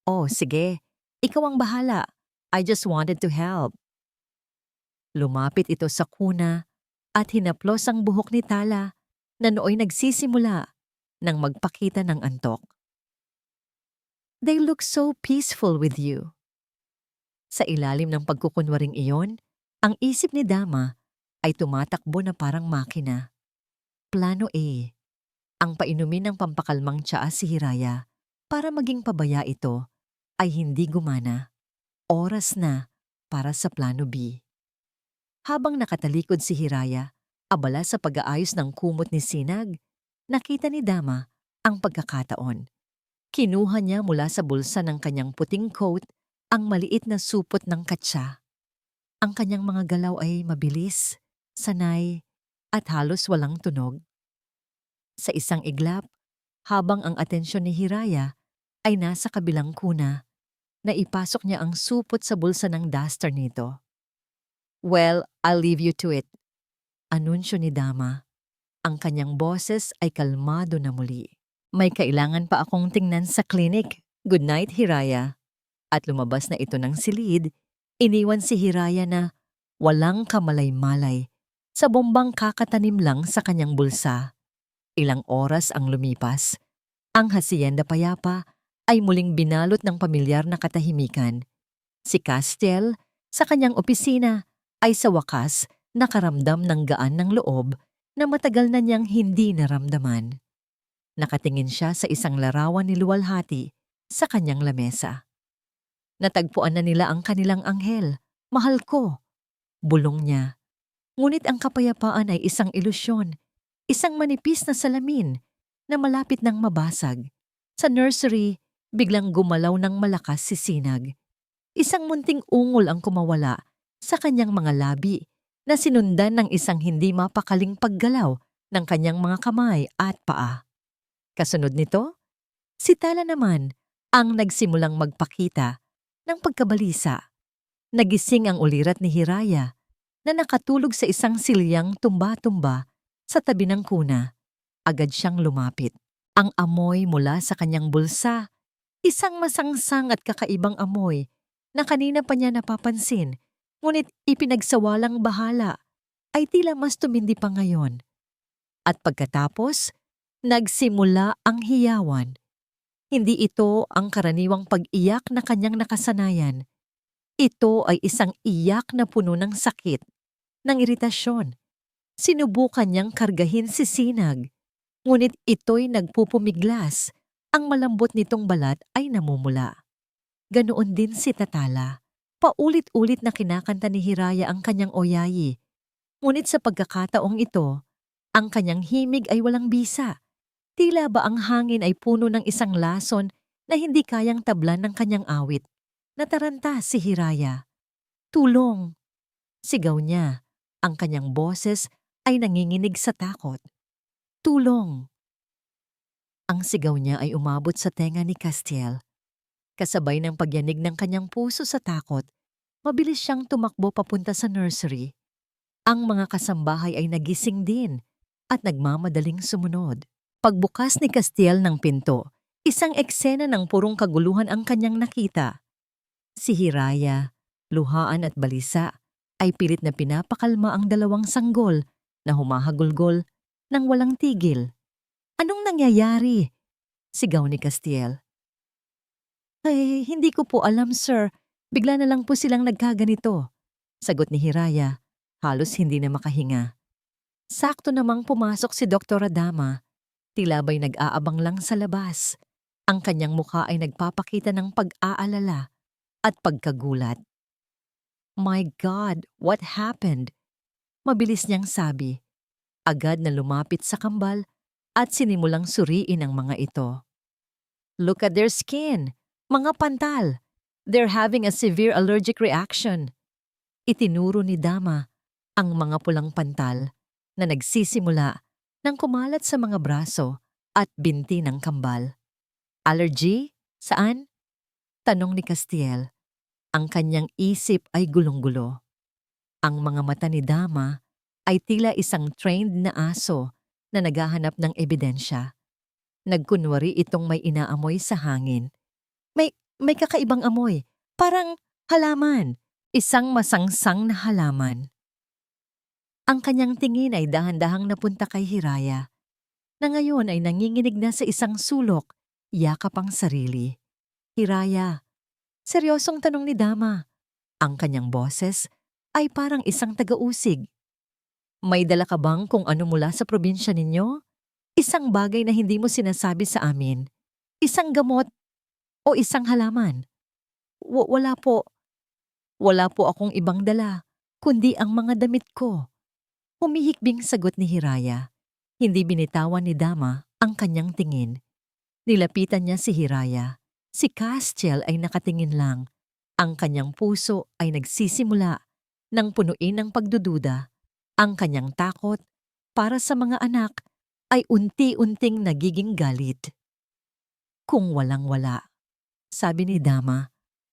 Oh, sige. Ikaw ang bahala. I just wanted to help. Lumapit ito sa kuna at hinaplos ang buhok ni Tala na nooy nagsisimula nang magpakita ng antok. They look so peaceful with you. Sa ilalim ng pagkukunwaring iyon, ang isip ni Dama ay tumatakbo na parang makina. Plano A. Ang painumin ng pampakalmang tsaa si Hiraya para maging pabaya ito ay hindi gumana. Oras na para sa plano B. Habang nakatalikod si Hiraya, abala sa pag-aayos ng kumot ni Sinag, nakita ni Dama ang pagkakataon. Kinuha niya mula sa bulsa ng kanyang puting coat ang maliit na supot ng katsa. Ang kanyang mga galaw ay mabilis, sanay, at halos walang tunog. Sa isang iglap, habang ang atensyon ni Hiraya ay nasa kabilang kuna, naipasok niya ang supot sa bulsa ng duster nito. Well, I'll leave you to it. Anunsyo ni Dama. Ang kanyang boses ay kalmado na muli. May kailangan pa akong tingnan sa klinik. Good night, Hiraya. At lumabas na ito ng silid, iniwan si Hiraya na walang kamalay-malay sa bombang kakatanim lang sa kanyang bulsa. Ilang oras ang lumipas. Ang hacienda payapa ay muling binalot ng pamilyar na katahimikan. Si Castiel, sa kanyang opisina, ay sa wakas nakaramdam ng gaan ng loob na matagal na niyang hindi naramdaman. Nakatingin siya sa isang larawan ni Luwalhati sa kanyang lamesa. Natagpuan na nila ang kanilang anghel. Mahal ko. Bulong niya. Ngunit ang kapayapaan ay isang ilusyon, isang manipis na salamin na malapit nang mabasag. Sa nursery, biglang gumalaw ng malakas si Sinag. Isang munting ungol ang kumawala sa kanyang mga labi na sinundan ng isang hindi mapakaling paggalaw ng kanyang mga kamay at paa. Kasunod nito, si Tala naman ang nagsimulang magpakita ng pagkabalisa. Nagising ang ulirat ni Hiraya na nakatulog sa isang silyang tumba-tumba sa tabi ng kuna. Agad siyang lumapit. Ang amoy mula sa kanyang bulsa, isang masangsang at kakaibang amoy na kanina pa niya napapansin, ngunit ipinagsawalang bahala, ay tila mas tumindi pa ngayon. At pagkatapos, nagsimula ang hiyawan. Hindi ito ang karaniwang pag-iyak na kanyang nakasanayan. Ito ay isang iyak na puno ng sakit, ng iritasyon. Sinubukan niyang kargahin si Sinag, ngunit ito'y nagpupumiglas. Ang malambot nitong balat ay namumula. Ganoon din si Tatala. Paulit-ulit na kinakanta ni Hiraya ang kanyang oyayi. Ngunit sa pagkakataong ito, ang kanyang himig ay walang bisa. Tila ba ang hangin ay puno ng isang lason na hindi kayang tablan ng kanyang awit. Nataranta si Hiraya. Tulong! Sigaw niya. Ang kanyang boses ay nanginginig sa takot. Tulong! Ang sigaw niya ay umabot sa tenga ni Castiel. Kasabay ng pagyanig ng kanyang puso sa takot, mabilis siyang tumakbo papunta sa nursery. Ang mga kasambahay ay nagising din at nagmamadaling sumunod. Pagbukas ni Castiel ng pinto, isang eksena ng purong kaguluhan ang kanyang nakita. Si Hiraya, luhaan at balisa, ay pilit na pinapakalma ang dalawang sanggol na humahagulgol nang walang tigil. Anong nangyayari? Sigaw ni Castiel. Ay, hindi ko po alam, sir. Bigla na lang po silang nagkaganito. Sagot ni Hiraya, halos hindi na makahinga. Sakto namang pumasok si Dr. Dama. Tila ba'y nag-aabang lang sa labas. Ang kanyang mukha ay nagpapakita ng pag-aalala at pagkagulat. My God, what happened? Mabilis niyang sabi. Agad na lumapit sa kambal at sinimulang suriin ang mga ito. Look at their skin! Mga pantal! They're having a severe allergic reaction. Itinuro ni Dama ang mga pulang pantal na nagsisimula nang kumalat sa mga braso at binti ng kambal. Allergy? Saan? Tanong ni Castiel. Ang kanyang isip ay gulong-gulo. Ang mga mata ni Dama ay tila isang trained na aso na naghahanap ng ebidensya. Nagkunwari itong may inaamoy sa hangin. May kakaibang amoy. Parang halaman. Isang masangsang na halaman. Ang kanyang tingin ay dahan-dahang napunta kay Hiraya, na ngayon ay nanginginig na sa isang sulok, yakap ang sarili. Hiraya, seryosong tanong ni Dama. Ang kanyang boses ay parang isang taga-usig. May dala ka bang kung ano mula sa probinsya ninyo? Isang bagay na hindi mo sinasabi sa amin. Isang gamot o isang halaman? Wala po. Wala po akong ibang dala, kundi ang mga damit ko. Humihikbing sagot ni Hiraya. Hindi binitawan ni Dama ang kanyang tingin. Nilapitan niya si Hiraya. Si Castiel ay nakatingin lang. Ang kanyang puso ay nagsisimula ng punuin ng pagdududa. Ang kanyang takot para sa mga anak ay unti-unting nagiging galit. Kung walang-wala, sabi ni Dama,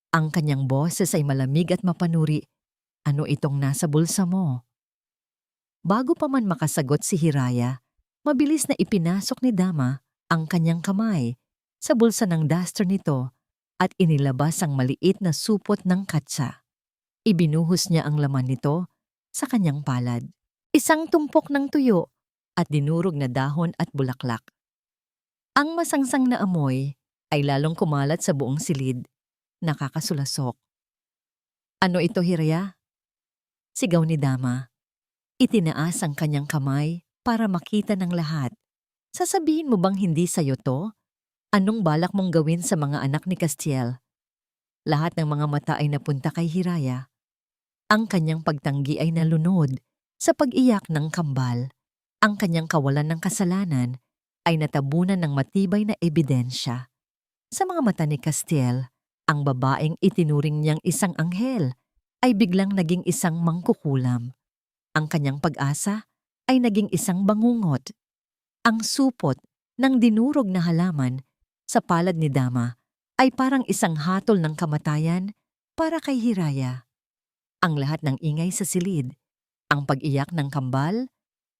ang kanyang boses ay malamig at mapanuri. Ano itong nasa bulsa mo? Bago pa man makasagot si Hiraya, mabilis na ipinasok ni Dama ang kanyang kamay sa bulsa ng duster nito at inilabas ang maliit na supot ng katsa. Ibinuhos niya ang laman nito sa kanyang palad. Isang tumpok ng tuyo at dinurog na dahon at bulaklak. Ang masangsang na amoy ay lalong kumalat sa buong silid. Nakakasulasok. Ano ito, Hiraya? Sigaw ni Dama. Itinaas ang kanyang kamay para makita ng lahat. Sasabihin mo bang hindi sa'yo to? Anong balak mong gawin sa mga anak ni Castiel? Lahat ng mga mata ay napunta kay Hiraya. Ang kanyang pagtanggi ay nalunod sa pag-iyak ng kambal. Ang kanyang kawalan ng kasalanan ay natabunan ng matibay na ebidensya. Sa mga mata ni Castiel, ang babaeng itinuring niyang isang anghel ay biglang naging isang mangkukulam. Ang kanyang pag-asa ay naging isang bangungot. Ang supot ng dinurog na halaman sa palad ni Dama ay parang isang hatol ng kamatayan para kay Hiraya. Ang lahat ng ingay sa silid, ang pag-iyak ng kambal,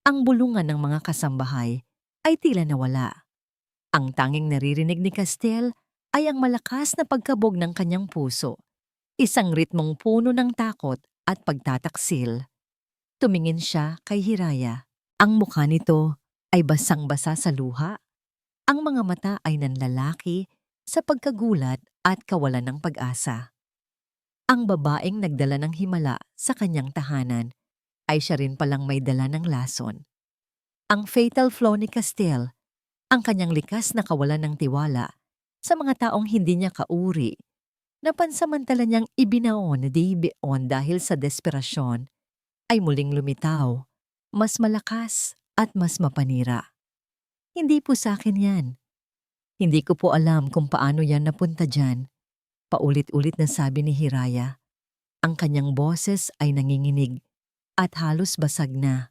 ang bulungan ng mga kasambahay ay tila nawala. Ang tanging naririnig ni Castiel ay ang malakas na pagkabog ng kanyang puso, isang ritmong puno ng takot at pagtataksil. Tumingin siya kay Hiraya. Ang mukha nito ay basang-basa sa luha. Ang mga mata ay nanlalaki sa pagkagulat at kawalan ng pag-asa. Ang babaeng nagdala ng himala sa kanyang tahanan ay siya rin palang may dala ng lason. Ang fatal flaw ni Castiel, ang kanyang likas na kawalan ng tiwala sa mga taong hindi niya kauri, na pansamantala niyang ibinaon di beon dahil sa desperasyon, ay muling lumitaw, mas malakas at mas mapanira. Hindi po sa akin yan. Hindi ko po alam kung paano yan napunta dyan. Paulit-ulit na sabi ni Hiraya. Ang kanyang boses ay nanginginig at halos basag na.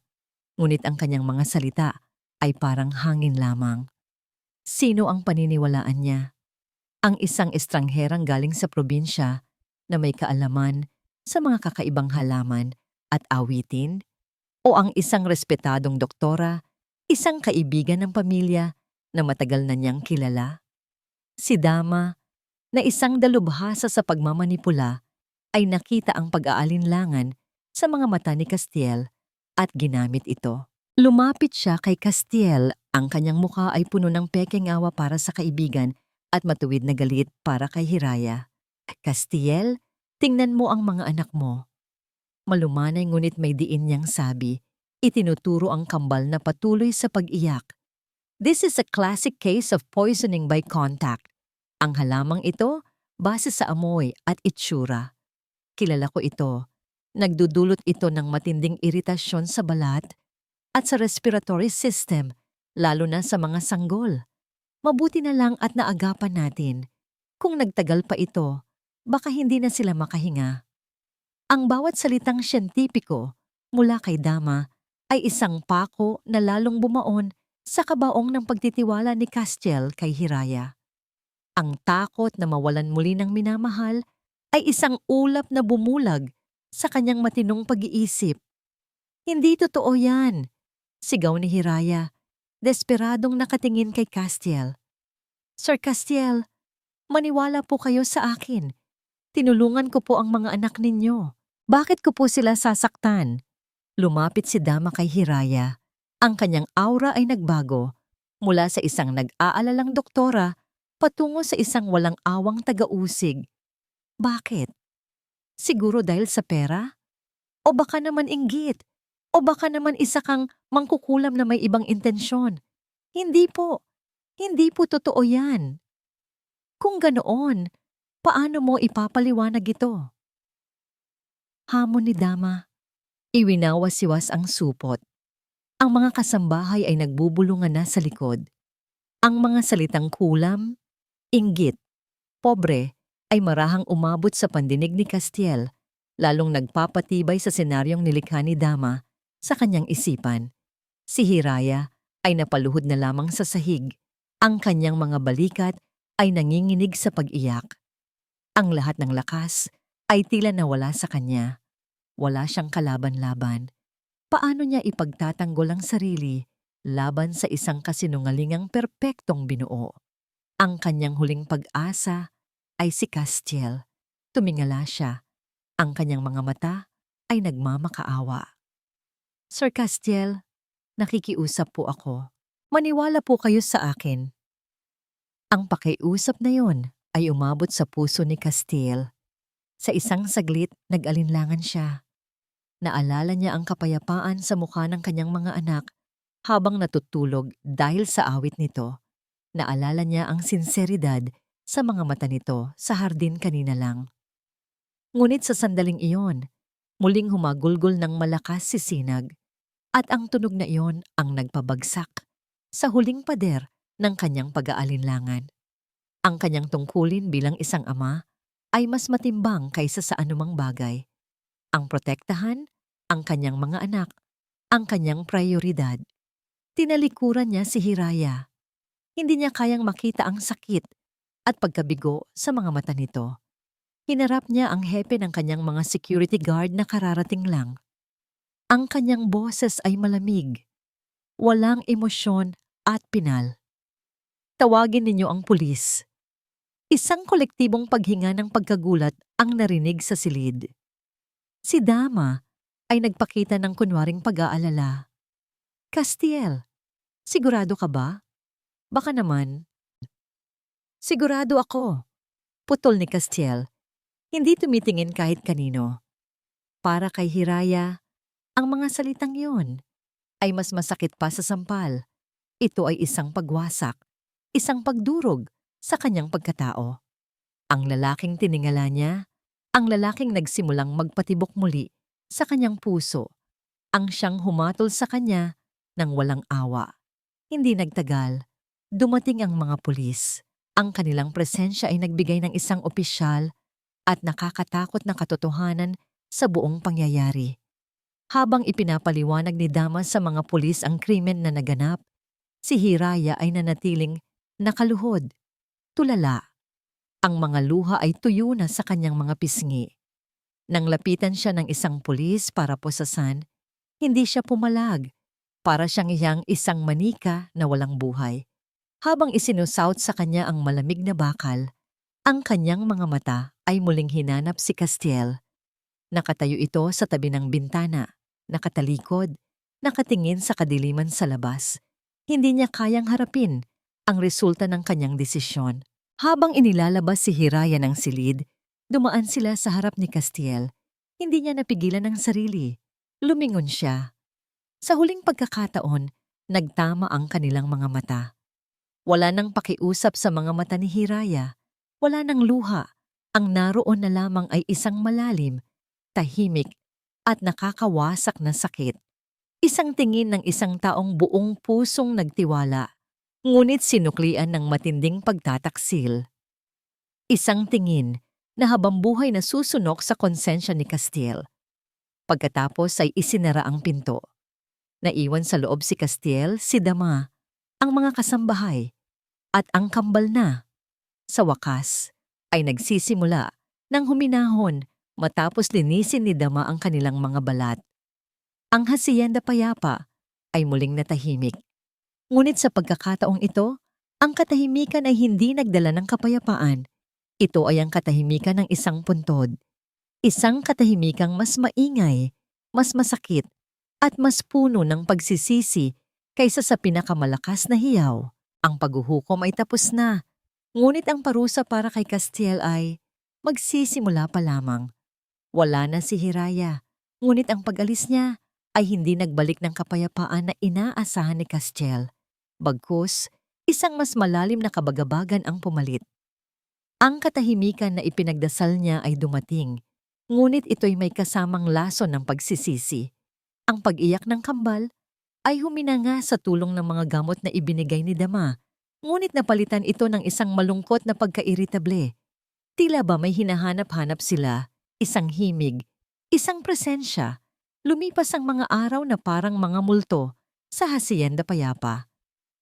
Ngunit ang kanyang mga salita ay parang hangin lamang. Sino ang paniniwalaan niya? Ang isang estrangherang galing sa probinsya na may kaalaman sa mga kakaibang halaman at awitin? O ang isang respetadong doktora, isang kaibigan ng pamilya na matagal na niyang kilala? Si Dama, na isang dalubhasa sa pagmamanipula, ay nakita ang pag-aalinlangan sa mga mata ni Castiel at ginamit ito. Lumapit siya kay Castiel, ang kanyang mukha ay puno ng pekeng awa para sa kaibigan at matuwid na galit para kay Hiraya. Castiel, tingnan mo ang mga anak mo. Malumanay ngunit may diin niyang sabi, itinuturo ang kambal na patuloy sa pag-iyak. This is a classic case of poisoning by contact. Ang halamang ito, base sa amoy at itsura. Kilala ko ito. Nagdudulot ito ng matinding iritasyon sa balat at sa respiratory system, lalo na sa mga sanggol. Mabuti na lang at naagapan natin. Kung nagtagal pa ito, baka hindi na sila makahinga. Ang bawat salitang siyentipiko mula kay Dama ay isang pako na lalong bumaon sa kabaong ng pagtitiwala ni Castiel kay Hiraya. Ang takot na mawalan muli ng minamahal ay isang ulap na bumulag sa kanyang matinong pag-iisip. Hindi totoo yan, sigaw ni Hiraya, desperadong nakatingin kay Castiel. Sir Castiel, maniwala po kayo sa akin. Tinulungan ko po ang mga anak ninyo. Bakit ko po sila sasaktan? Lumapit si Dama kay Hiraya. Ang kanyang aura ay nagbago mula sa isang nag-aalalang doktora patungo sa isang walang awang taga-usig. Bakit? Siguro dahil sa pera? O baka naman inggit? O baka naman isa kang mangkukulam na may ibang intensyon? Hindi po. Hindi po totoo yan. Kung ganoon, paano mo ipapaliwanag ito? Hamon ni Dama. Iwinawas-iwas ang supot. Ang mga kasambahay ay nagbubulungan na sa likod. Ang mga salitang kulam, inggit, pobre ay marahang umabot sa pandinig ni Castiel, lalong nagpapatibay sa senaryong nilikha ni Dama sa kanyang isipan. Si Hiraya ay napaluhod na lamang sa sahig. Ang kanyang mga balikat ay nanginginig sa pag-iyak. Ang lahat ng lakas ay tila nawala sa kanya. Wala siyang kalaban-laban. Paano niya ipagtatanggol ang sarili laban sa isang kasinungalingang perpektong binuo? Ang kanyang huling pag-asa ay si Castiel. Tumingala siya. Ang kanyang mga mata ay nagmamakaawa. Sir Castiel, nakikiusap po ako. Maniwala po kayo sa akin. Ang pakiusap na yon ay umabot sa puso ni Castiel. Sa isang saglit, nag-alinlangan siya. Naalala niya ang kapayapaan sa mukha ng kanyang mga anak habang natutulog dahil sa awit nito. Naalala niya ang sinseridad sa mga mata nito sa hardin kanina lang. Ngunit sa sandaling iyon, muling humagulgol ng malakas si Sinag at ang tunog na iyon ang nagpabagsak sa huling pader ng kanyang pag-aalinlangan. Ang kanyang tungkulin bilang isang ama ay mas matimbang kaysa sa anumang bagay. Ang protektahan, ang kanyang mga anak, ang kanyang prioridad. Tinalikuran niya si Hiraya. Hindi niya kayang makita ang sakit at pagkabigo sa mga mata nito. Hinarap niya ang hepe ng kanyang mga security guard na kararating lang. Ang kanyang boses ay malamig, walang emosyon at pinal. Tawagin ninyo ang pulis. Isang kolektibong paghinga ng pagkagulat ang narinig sa silid. Si Dama ay nagpakita ng kunwaring pag-aalala. Castiel, sigurado ka ba? Baka naman. Sigurado ako. Putol ni Castiel. Hindi tumitingin kahit kanino. Para kay Hiraya, ang mga salitang yon ay mas masakit pa sa sampal. Ito ay isang pagwasak, isang pagdurog sa kanyang pagkatao. Ang lalaking tiningala niya, ang lalaking nagsimulang magpatibok muli sa kanyang puso, ang siyang humatol sa kanya ng walang awa. Hindi nagtagal, dumating ang mga pulis. Ang kanilang presensya ay nagbigay ng isang opisyal at nakakatakot na katotohanan sa buong pangyayari. Habang ipinapaliwanag ni Dama sa mga pulis ang krimen na naganap, si Hiraya ay nanatiling nakaluhod, tulala. Ang mga luha ay tuyo na sa kanyang mga pisngi. Nang lapitan siya ng isang pulis para pusasan, hindi siya pumalag. Para siyang isang manika na walang buhay. Habang isinusaut sa kanya ang malamig na bakal, ang kanyang mga mata ay muling hinanap si Castiel. Nakatayo ito sa tabi ng bintana, nakatalikod, nakatingin sa kadiliman sa labas. Hindi niya kayang harapin ang resulta ng kanyang desisyon. Habang inilalabas si Hiraya ng silid, dumaan sila sa harap ni Castiel. Hindi niya napigilan ang sarili. Lumingon siya. Sa huling pagkakataon, Nagtama ang kanilang mga mata. Wala nang pakiusap sa mga mata ni Hiraya. Wala nang luha. Ang naroon na lamang ay isang malalim, tahimik, at nakakawasak na sakit. Isang tingin ng isang taong buong pusong nagtiwala, ngunit sinuklian ng matinding pagtataksil. Isang tingin na habambuhay na susunok sa konsensya ni Castiel. Pagkatapos ay isinara ang pinto. Naiwan sa loob si Castiel, si Dama, ang mga kasambahay, at ang kambal na. Sa wakas, ay nagsisimula ng huminahon matapos linisin ni Dama ang kanilang mga balat. Ang Hacienda Payapa ay muling natahimik. Ngunit sa pagkakataong ito, ang katahimikan ay hindi nagdala ng kapayapaan. Ito ay ang katahimikan ng isang puntod. Isang katahimikang mas maingay, mas masakit, at mas puno ng pagsisisi kaysa sa pinakamalakas na hiyaw. Ang paghuhukom ay tapos na, ngunit ang parusa para kay Castiel ay magsisimula pa lamang. Wala na si Hiraya, ngunit ang pag-alis niya ay hindi nagbalik ng kapayapaan na inaasahan ni Castiel. Bagkus, isang mas malalim na kabagabagan ang pumalit. Ang katahimikan na ipinagdasal niya ay dumating, ngunit ito'y may kasamang lason ng pagsisisi. Ang pag-iyak ng kambal ay huminanga sa tulong ng mga gamot na ibinigay ni Dama, ngunit napalitan ito ng isang malungkot na pagkairitable. Tila ba may hinahanap-hanap sila, isang himig, isang presensya. Lumipas ang mga araw na parang mga multo sa Hacienda Payapa.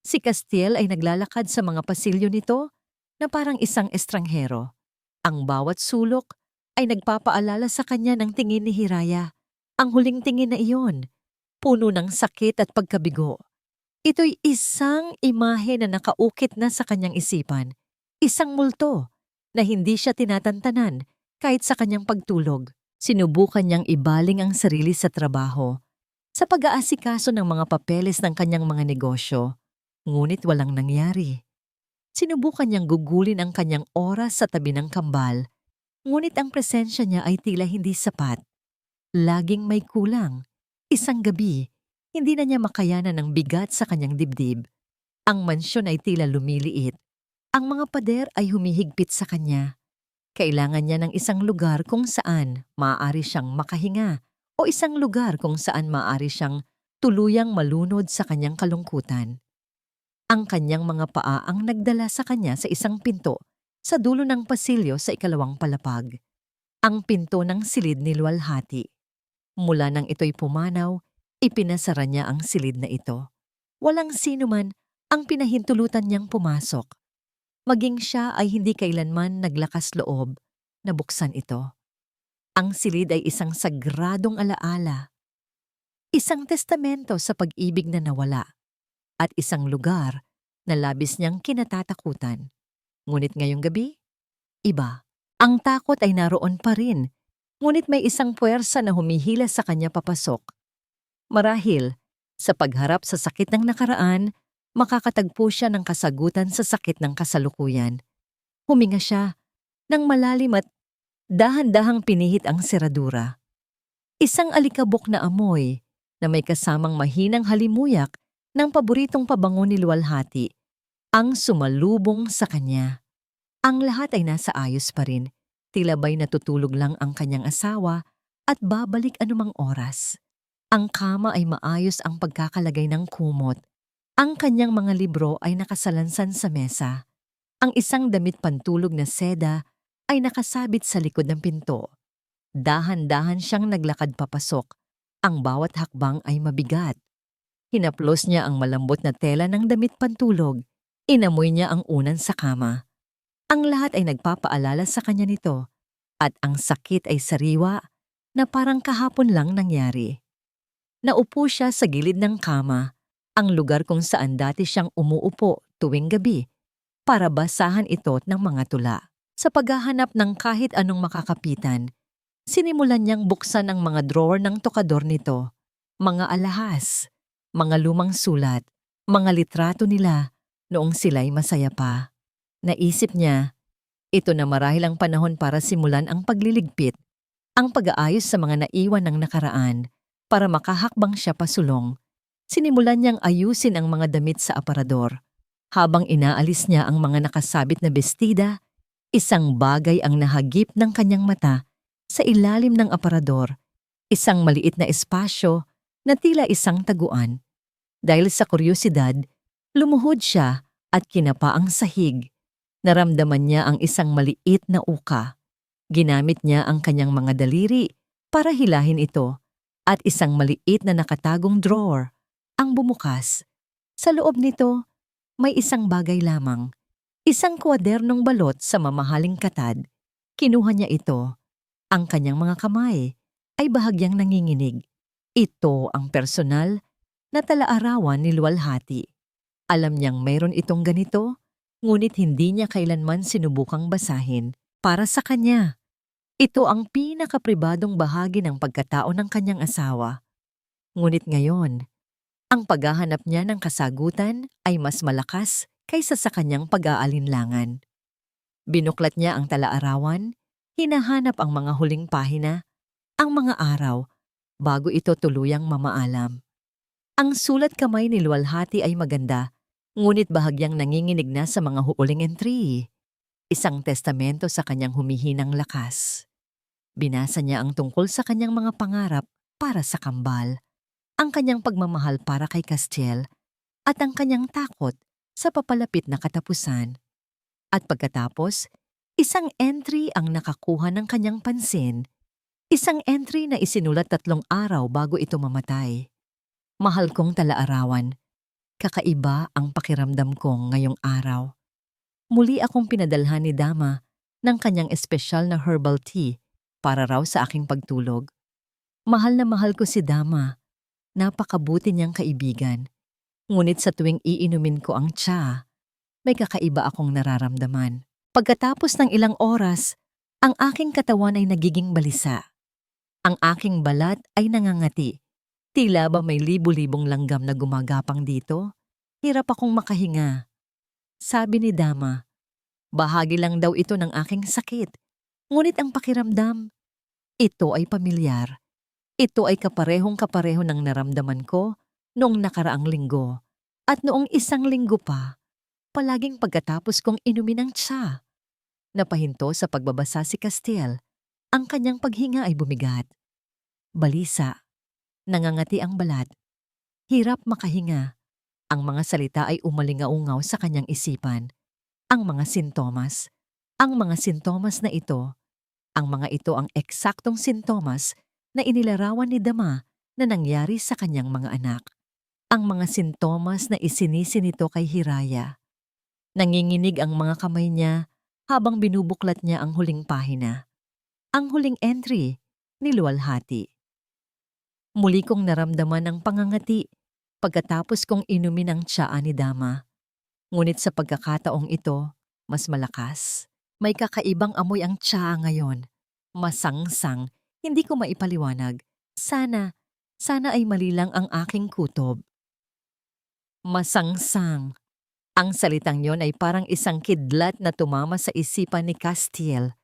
Si Castiel ay naglalakad sa mga pasilyo nito na parang isang estranghero. Ang bawat sulok ay nagpapaalala sa kanya ng tingin ni Hiraya. Ang huling tingin na iyon, puno ng sakit at pagkabigo. Ito'y isang imahe na nakaukit na sa kanyang isipan. Isang multo na hindi siya tinatantanan kahit sa kanyang pagtulog. Sinubukan niyang ibaling ang sarili sa trabaho, sa pag-aasikaso ng mga papeles ng kanyang mga negosyo, ngunit walang nangyari. Sinubukan niyang gugulin ang kanyang oras sa tabi ng kambal, ngunit ang presensya niya ay tila hindi sapat. Laging may kulang. Isang gabi, hindi na niya makayanan ng bigat sa kanyang dibdib. Ang mansyon ay tila lumiliit. Ang mga pader ay humihigpit sa kanya. Kailangan niya ng isang lugar kung saan maaari siyang makahinga o isang lugar kung saan maaari siyang tuluyang malunod sa kanyang kalungkutan. Ang kanyang mga paa ang nagdala sa kanya sa isang pinto sa dulo ng pasilyo sa ikalawang palapag. Ang pinto ng silid ni luwalhati. Mula nang ito'y pumanaw, ipinasara niya ang silid na ito. Walang sino man ang pinahintulutan niyang pumasok. Maging siya ay hindi kailanman naglakas loob na buksan ito. Ang silid ay isang sagradong alaala, isang testamento sa pag-ibig na nawala, at isang lugar na labis niyang kinatatakutan. Ngunit ngayong gabi, iba. Ang takot ay naroon pa rin, ngunit may isang puwersa na humihila sa kanya papasok. Marahil, sa pagharap sa sakit ng nakaraan, makakatagpo siya ng kasagutan sa sakit ng kasalukuyan. Huminga siya ng malalim at dahan-dahang pinihit ang seradura. Isang alikabok na amoy na may kasamang mahinang halimuyak ng paboritong pabango ni luwalhati ang sumalubong sa kanya. Ang lahat ay nasa ayos pa rin. Tila ba'y natutulog lang ang kanyang asawa at babalik anumang oras. Ang kama ay maayos ang pagkakalagay ng kumot. Ang kanyang mga libro ay nakasalansan sa mesa. Ang isang damit pantulog na seda ay nakasabit sa likod ng pinto. Dahan-dahan siyang naglakad papasok. Ang bawat hakbang ay mabigat. Hinaplos niya ang malambot na tela ng damit pantulog. Inamoy niya ang unan sa kama. Ang lahat ay nagpapaalala sa kanya nito. At ang sakit ay sariwa na parang kahapon lang nangyari. Naupo siya sa gilid ng kama, ang lugar kung saan dati siyang umuupo tuwing gabi para basahan ito ng mga tula. Sa paghahanap ng kahit anong makakapitan, sinimulan niyang buksan ang mga drawer ng tokador nito, mga alahas, mga lumang sulat, mga litrato nila noong sila'y masaya pa. Naisip niya, ito na marahil ang panahon para simulan ang pagliligpit, ang pag-aayos sa mga naiwan ng nakaraan para makahakbang siya pasulong. Sinimulan niyang ayusin ang mga damit sa aparador. Habang inaalis niya ang mga nakasabit na bestida, isang bagay ang nahagip ng kanyang mata sa ilalim ng aparador. Isang maliit na espasyo na tila isang taguan. Dahil sa kuryosidad, lumuhod siya at kinapa ang sahig. Naramdaman niya ang isang maliit na uka. Ginamit niya ang kanyang mga daliri para hilahin ito at isang maliit na nakatagong drawer ang bumukas. Sa loob nito, may isang bagay lamang. Isang kwadernong balot sa mamahaling katad. Kinuha niya ito. Ang kanyang mga kamay ay bahagyang nanginginig. Ito ang personal na talaarawan ni Luwalhati. Alam niyang mayroon itong ganito, ngunit hindi niya kailanman sinubukang basahin. Para sa kanya, ito ang pinakapribadong bahagi ng pagkatao ng kanyang asawa. Ngunit ngayon, ang paghahanap niya ng kasagutan ay mas malakas kaysa sa kanyang pag-aalinlangan. Binuklat niya ang talaarawan, hinahanap ang mga huling pahina, ang mga araw, bago ito tuluyang mamaalam. Ang sulat kamay ni Luwalhati ay maganda, ngunit bahagyang nanginginig na sa mga huling entry. Isang testamento sa kanyang humihinang lakas. Binasa niya ang tungkol sa kanyang mga pangarap para sa kambal, ang kanyang pagmamahal para kay Castiel, at ang kanyang takot sa papalapit na katapusan. At pagkatapos, isang entry ang nakakuha ng kanyang pansin. Isang entry na isinulat 3 araw bago ito mamatay. Mahal kong talaarawan, kakaiba ang pakiramdam ko ngayong araw. Muli akong pinadalhan ni Dama ng kanyang espesyal na herbal tea para raw sa aking pagtulog. Mahal na mahal ko si Dama. Napakabuti niyang kaibigan. Ngunit sa tuwing iinumin ko ang tsa, may kakaiba akong nararamdaman. Pagkatapos ng ilang oras, ang aking katawan ay nagiging balisa. Ang aking balat ay nangangati. Tila ba may libu-libong langgam na gumagapang dito? Hirap akong makahinga. Sabi ni Dama, bahagi lang daw ito ng aking sakit. Ngunit ang pakiramdam, ito ay pamilyar. Ito ay kaparehong-kapareho ng naramdaman ko noong nakaraang linggo. At noong isang linggo pa, palaging pagkatapos kong inumin ang tsa. Napahinto sa pagbabasa si Castiel. Ang kanyang paghinga ay bumigat. Balisa. Nangangati ang balat. Hirap makahinga. Ang mga salita ay umalingaungaw sa kanyang isipan. Ang mga sintomas. Ang mga sintomas na ito. Ang mga ito ang eksaktong sintomas na inilarawan ni Dama na nangyari sa kanyang mga anak. Ang mga sintomas na isinisi nito kay Hiraya. Nanginginig ang mga kamay niya habang binubuklat niya ang huling pahina. Ang huling entry ni Luwalhati. Muli kong naramdaman ang pangangati pagkatapos kong inumin ang tsaa ni Dama. Ngunit sa pagkakataong ito, mas malakas. May kakaibang amoy ang tsaa ngayon. Masangsang, hindi ko maipaliwanag. Sana ay mali lang ang aking kutob. Masangsang. Ang salitang yon ay parang isang kidlat na tumama sa isipan ni Castiel.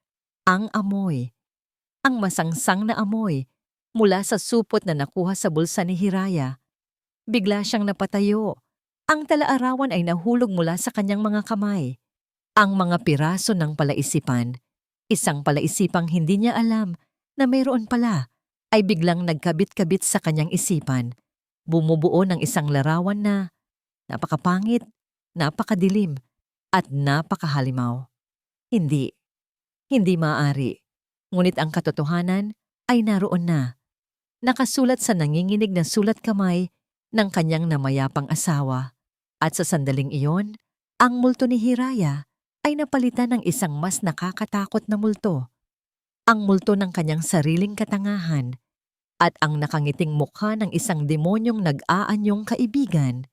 Ang amoy. Ang masangsang na amoy mula sa supot na nakuha sa bulsa ni Hiraya. Bigla siyang napatayo. Ang talaarawan ay nahulog mula sa kanyang mga kamay. Ang mga piraso ng palaisipan, isang palaisipang hindi niya alam na mayroon pala, ay biglang nagkabit-kabit sa kanyang isipan. Bumubuo ng isang larawan na napakapangit, napakadilim, at napakahalimaw. Hindi maaari. Ngunit ang katotohanan ay naroon na. Nakasulat sa nanginginig na sulat kamay ng kanyang namayapang asawa. At sa sandaling iyon, ang multo ni Hiraya ay napalitan ng isang mas nakakatakot na multo. Ang multo ng kanyang sariling katangahan at ang nakangiting mukha ng isang demonyong nag-aanyong kaibigan.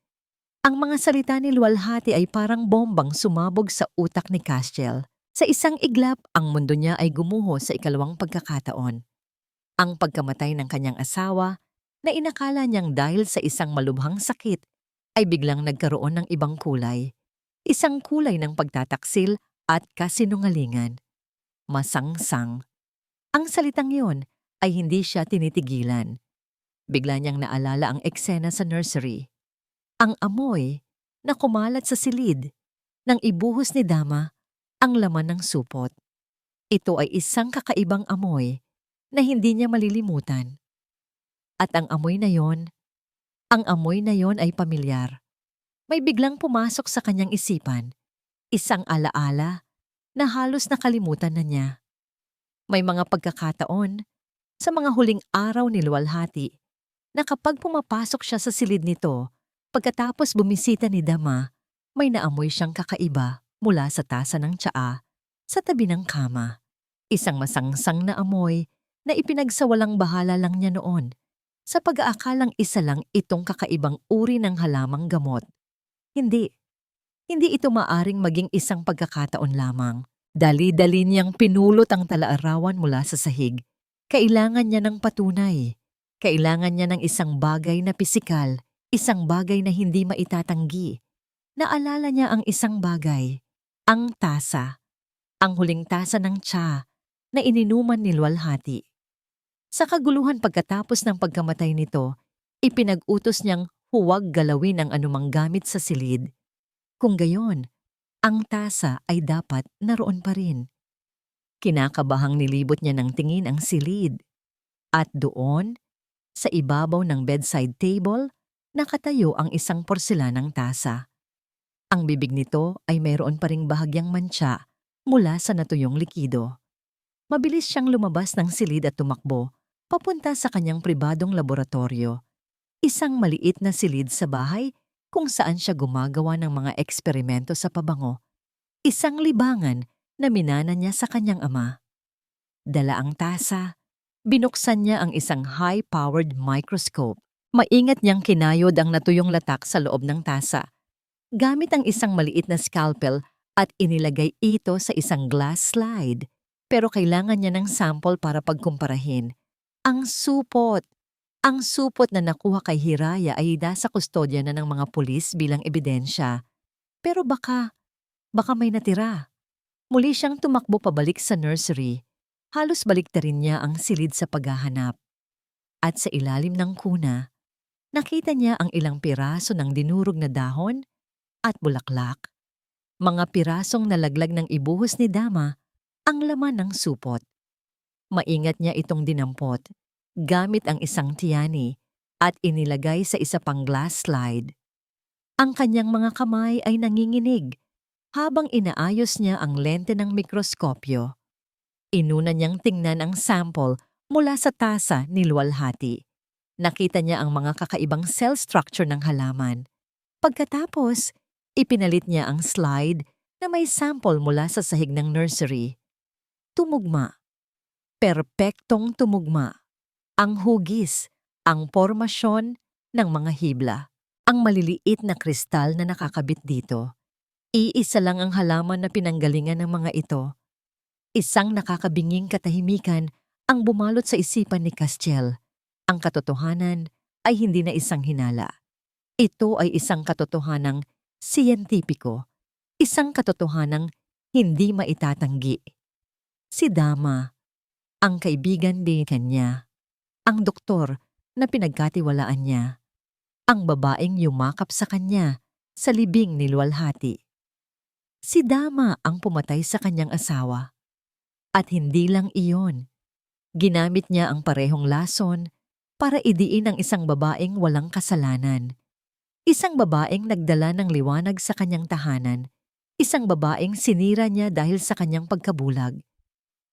Ang mga salita ni Luwalhati ay parang bombang sumabog sa utak ni Castiel. Sa isang iglap, ang mundo niya ay gumuho sa ikalawang pagkakataon. Ang pagkamatay ng kanyang asawa na inakala niyang dahil sa isang malubhang sakit ay biglang nagkaroon ng ibang kulay. Isang kulay ng pagtataksil at kasinungalingan. Masangsang. Ang salitang yon ay hindi siya tinitigilan. Bigla niyang naalala ang eksena sa nursery. Ang amoy na kumalat sa silid nang ibuhos ni Dama ang laman ng supot. Ito ay isang kakaibang amoy na hindi niya malilimutan. At ang amoy na yon ay pamilyar. May biglang pumasok sa kanyang isipan, isang alaala na halos nakalimutan na niya. May mga pagkakataon sa mga huling araw ni Luwalhati na kapag pumapasok siya sa silid nito, pagkatapos bumisita ni Dama, may naamoy siyang kakaiba mula sa tasa ng tsaa sa tabi ng kama. Isang masangsang na amoy na ipinagsawalang bahala lang niya noon sa pag-aakalang isa lang itong kakaibang uri ng halamang gamot. Hindi ito maaring maging isang pagkakataon lamang. Dali-dali niyang pinulot ang talaarawan mula sa sahig. Kailangan niya ng patunay. Kailangan niya ng isang bagay na pisikal, isang bagay na hindi maitatanggi. Naalala niya ang isang bagay, ang tasa, ang huling tasa ng tsa na ininuman ni Luwalhati. Sa kaguluhan pagkatapos ng pagkamatay nito, ipinag-utos niyang huwag galawin ang anumang gamit sa silid. Kung gayon, ang tasa ay dapat naroon pa rin. Kinakabahang nilibot niya ng tingin ang silid. At doon, sa ibabaw ng bedside table, nakatayo ang isang porselanang tasa. Ang bibig nito ay mayroon pa ring bahagyang mantsa mula sa natuyong likido. Mabilis siyang lumabas ng silid at tumakbo, papunta sa kanyang pribadong laboratorio. Isang maliit na silid sa bahay kung saan siya gumagawa ng mga eksperimento sa pabango. Isang libangan na minana niya sa kanyang ama. Dala ang tasa, binuksan niya ang isang high-powered microscope. Maingat niyang kinayod ang natuyong latak sa loob ng tasa. Gamit ang isang maliit na scalpel at inilagay ito sa isang glass slide. Pero kailangan niya ng sample para pagkumparahin. Ang supot! Ang supot na nakuha kay Hiraya ay nasa kustodya na ng mga pulis bilang ebidensya. Pero baka may natira. Muli siyang tumakbo pabalik sa nursery. Halos baliktarin niya ang silid sa paghahanap. At sa ilalim ng kuna, nakita niya ang ilang piraso ng dinurog na dahon at bulaklak. Mga pirasong nalaglag ng ibuhos ni Dama ang laman ng supot. Maingat niya itong dinampot gamit ang isang tiyani at inilagay sa isa pang glass slide. Ang kanyang mga kamay ay nanginginig habang inaayos niya ang lente ng mikroskopyo. Inuna niyang tingnan ang sample mula sa tasa ni Luwalhati. Nakita niya ang mga kakaibang cell structure ng halaman. Pagkatapos, ipinalit niya ang slide na may sample mula sa sahig ng nursery. Tumugma. Perpektong tumugma. Ang hugis, ang pormasyon ng mga hibla. Ang maliliit na kristal na nakakabit dito. Iisa lang ang halaman na pinanggalingan ng mga ito. Isang nakakabinging katahimikan ang bumalot sa isipan ni Castiel. Ang katotohanan ay hindi na isang hinala. Ito ay isang katotohanang siyentipiko. Isang katotohanang hindi maitatanggi. Si Dama, ang kaibigan din kanya. Ang doktor na pinagkatiwalaan niya. Ang babaeng yumakap sa kanya sa libing ni Luwalhati. Si Dama ang pumatay sa kanyang asawa. At hindi lang iyon. Ginamit niya ang parehong lason para idiin ang isang babaeng walang kasalanan. Isang babaeng nagdala ng liwanag sa kanyang tahanan. Isang babaeng sinira niya dahil sa kanyang pagkabulag.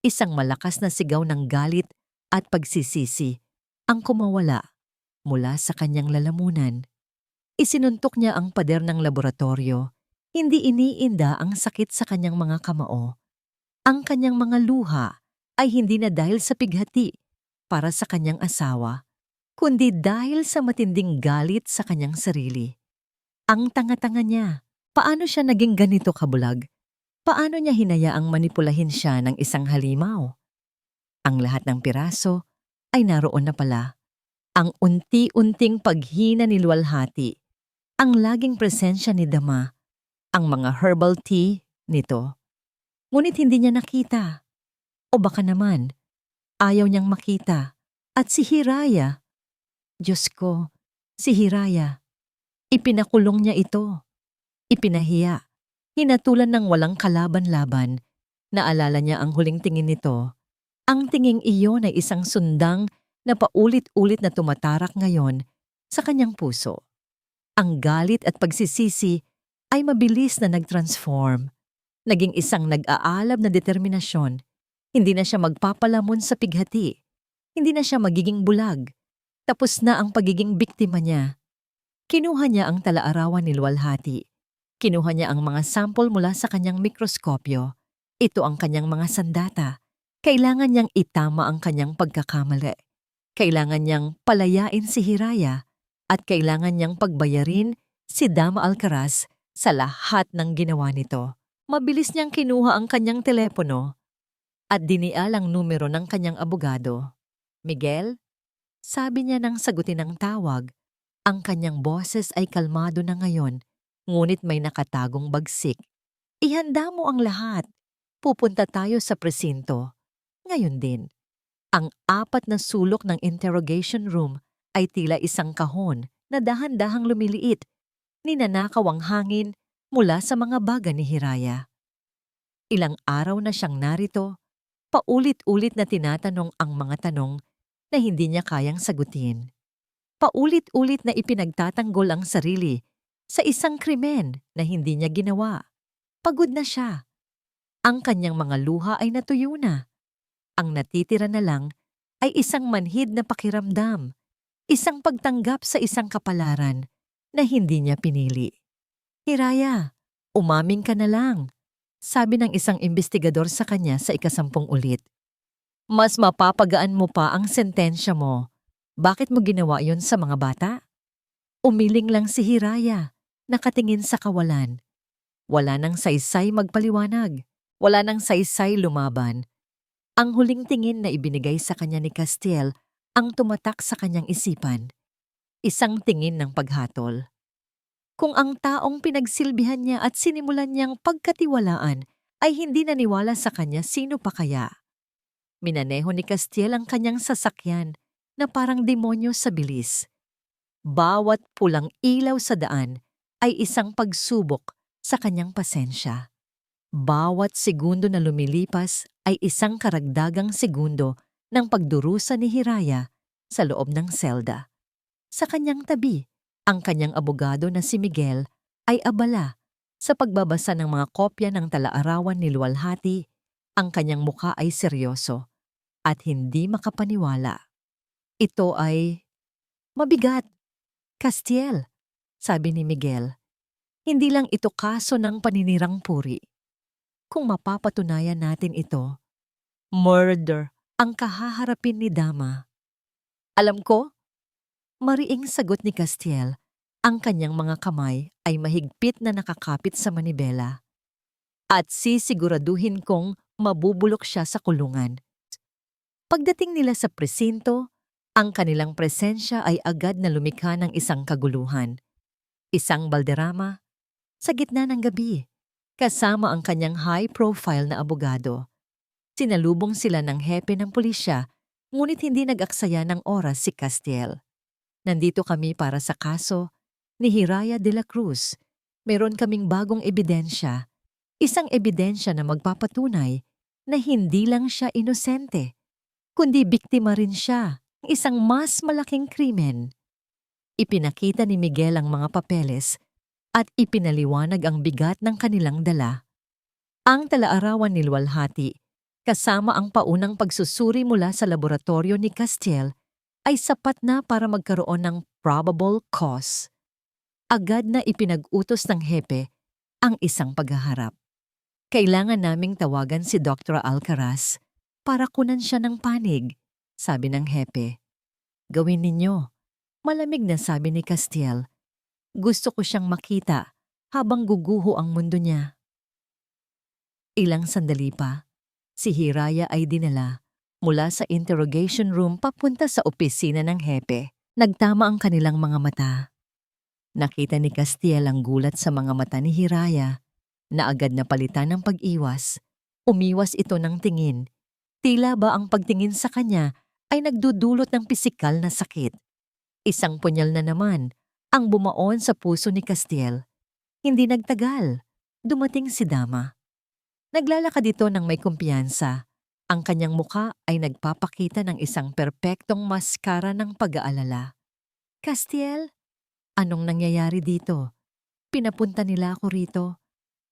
Isang malakas na sigaw ng galit at pagsisisi ang kumawala mula sa kanyang lalamunan. Isinuntok niya ang pader ng laboratorio. Hindi iniinda ang sakit sa kanyang mga kamao. Ang kanyang mga luha ay hindi na dahil sa pighati para sa kanyang asawa, kundi dahil sa matinding galit sa kanyang sarili. Ang tanga-tanga niya. Paano siya naging ganito kabulag? Paano niya hinayaang manipulahin siya ng isang halimaw? Ang lahat ng piraso ay naroon na pala. Ang unti-unting paghina ni Luwalhati, ang laging presensya ni Dama, ang mga herbal tea nito. Ngunit hindi niya nakita. O baka naman, ayaw niyang makita. At si Hiraya, Diyos ko, si Hiraya. Ipinakulong niya ito. Ipinahiya. Hinatulan ng walang kalaban-laban. Naalala niya ang huling tingin nito. Ang tinging iyon ay isang sundang na paulit-ulit na tumatarak ngayon sa kanyang puso. Ang galit at pagsisisi ay mabilis na nag-transform. Naging isang nag-aalab na determinasyon. Hindi na siya magpapalamon sa pighati. Hindi na siya magiging bulag. Tapos na ang pagiging biktima niya. Kinuha niya ang talaarawan ni Luwalhati. Kinuha niya ang mga sample mula sa kanyang mikroskopyo. Ito ang kanyang mga sandata. Kailangan niyang itama ang kanyang pagkakamali. Kailangan niyang palayain si Hiraya at kailangan niyang pagbayarin si Dama Alcaraz sa lahat ng ginawa nito. Mabilis niyang kinuha ang kanyang telepono at dinial ang numero ng kanyang abogado. Miguel? Sabi niya nang sagutin ang tawag. Ang kanyang boses ay kalmado na ngayon, ngunit may nakatagong bagsik. Ihanda mo ang lahat. Pupunta tayo sa presinto. Ngayon din. Ang 4 na sulok ng interrogation room ay tila isang kahon na dahan-dahang lumiliit. Ninanakaw ang hangin mula sa mga baga ni Hiraya. Ilang araw na siyang narito, paulit-ulit na tinatanong ang mga tanong na hindi niya kayang sagutin. Paulit-ulit na ipinagtatanggol ang sarili sa isang krimen na hindi niya ginawa. Pagod na siya. Ang kanyang mga luha ay natuyo na. Ang natitira na lang ay isang manhid na pakiramdam, isang pagtanggap sa isang kapalaran na hindi niya pinili. Hiraya, umaming ka na lang, sabi ng isang investigador sa kanya sa 10 ulit. Mas mapapagaan mo pa ang sentensya mo. Bakit mo ginawa yon sa mga bata? Umiling lang si Hiraya, nakatingin sa kawalan. Wala nang saysay magpaliwanag, wala nang saysay lumaban. Ang huling tingin na ibinigay sa kanya ni Castiel ang tumatak sa kanyang isipan. Isang tingin ng paghatol. Kung ang taong pinagsilbihan niya at sinimulan niyang pagkatiwalaan ay hindi naniwala sa kanya, sino pa kaya? Minaneho ni Castiel ang kanyang sasakyan na parang demonyo sa bilis. Bawat pulang ilaw sa daan ay isang pagsubok sa kanyang pasensya. Bawat segundo na lumilipas ay isang karagdagang segundo ng pagdurusa ni Hiraya sa loob ng selda. Sa kanyang tabi, ang kanyang abogado na si Miguel ay abala sa pagbabasa ng mga kopya ng talaarawan ni Luwalhati. Ang kanyang mukha ay seryoso at hindi makapaniwala. Ito ay mabigat. Castiel, sabi ni Miguel. Hindi lang ito kaso ng paninirang puri. Kung mapapatunayan natin ito, murder ang kahaharapin ni Dama. Alam ko, mariing sagot ni Castiel, ang kanyang mga kamay ay mahigpit na nakakapit sa manibela. At sisiguraduhin kong mabubulok siya sa kulungan. Pagdating nila sa presinto, ang kanilang presensya ay agad na lumikha ng isang kaguluhan. Isang balderrama sa gitna ng gabi, kasama ang kanyang high-profile na abogado. Sinalubong sila ng hepe ng pulisya, ngunit hindi nag-aksaya ng oras si Castiel. Nandito kami para sa kaso ni Hiraya de la Cruz. Meron kaming bagong ebidensya, isang ebidensya na magpapatunay na hindi lang siya inosente, kundi biktima rin siya ng isang mas malaking krimen. Ipinakita ni Miguel ang mga papeles at ipinaliwanag ang bigat ng kanilang dala. Ang talaarawan ni Luwalhati, kasama ang paunang pagsusuri mula sa laboratorio ni Castiel, ay sapat na para magkaroon ng probable cause. Agad na ipinag-utos ng hepe ang isang paghaharap. Kailangan naming tawagan si Dr. Alcaraz para kunan siya ng panig, sabi ng hepe. Gawin ninyo, malamig na sabi ni Castiel. Gusto ko siyang makita habang guguho ang mundo niya. Ilang sandali pa, si Hiraya ay dinala mula sa interrogation room papunta sa opisina ng hepe. Nagtama ang kanilang mga mata. Nakita ni Castiel ang gulat sa mga mata ni Hiraya na agad na palitan ng pag-iwas. Umiwas ito ng tingin. Tila ba ang pagtingin sa kanya ay nagdudulot ng pisikal na sakit. Isang punyal na naman ang bumaon sa puso ni Castiel. Hindi nagtagal. Dumating si Dama. Naglalakad ito ng may kumpiyansa. Ang kanyang muka ay nagpapakita ng isang perpektong maskara ng pag-aalala. Castiel, anong nangyayari dito? Pinapunta nila ako rito.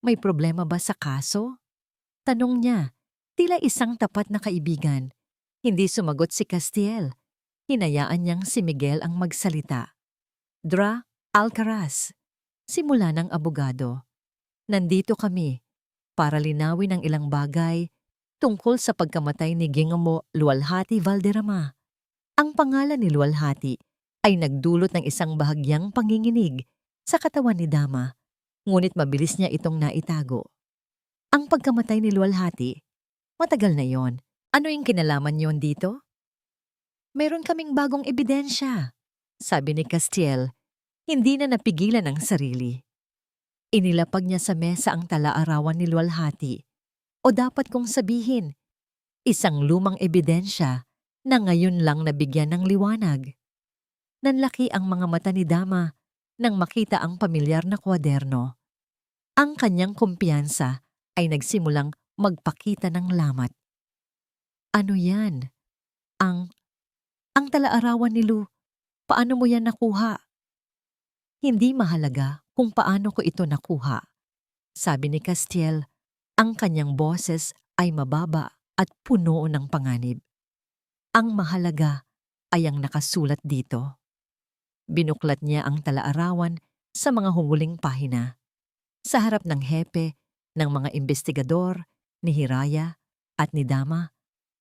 May problema ba sa kaso? Tanong niya, tila isang tapat na kaibigan. Hindi sumagot si Castiel. Hinayaan niyang si Miguel ang magsalita. Dra Alcaraz, simula ng abogado. Nandito kami para linawin ang ilang bagay tungkol sa pagkamatay ni Gingomo Lualhati Valderrama. Ang pangalan ni Lualhati ay nagdulot ng isang bahagyang panginginig sa katawan ni Dama, ngunit mabilis niya itong naitago. Ang pagkamatay ni Lualhati, matagal na yon. Ano yung kinalaman yon dito? Meron kaming bagong ebidensya, sabi ni Castiel, hindi na napigilan ang sarili. Inilapag niya sa mesa ang tala-arawan ni Lualhati. O dapat kong sabihin, isang lumang ebidensya na ngayon lang nabigyan ng liwanag. Nanlaki ang mga mata ni Dama nang makita ang pamilyar na kwaderno. Ang kanyang kumpiyansa ay nagsimulang magpakita ng lamat. Ano yan? Ang tala-arawan ni Lu, paano mo yan nakuha? Hindi mahalaga kung paano ko ito nakuha. Sabi ni Castiel, ang kanyang boses ay mababa at puno ng panganib. Ang mahalaga ay ang nakasulat dito. Binuklat niya ang tala-arawan sa mga humuling pahina. Sa harap ng hepe, ng mga investigador, ni Hiraya at ni Dama,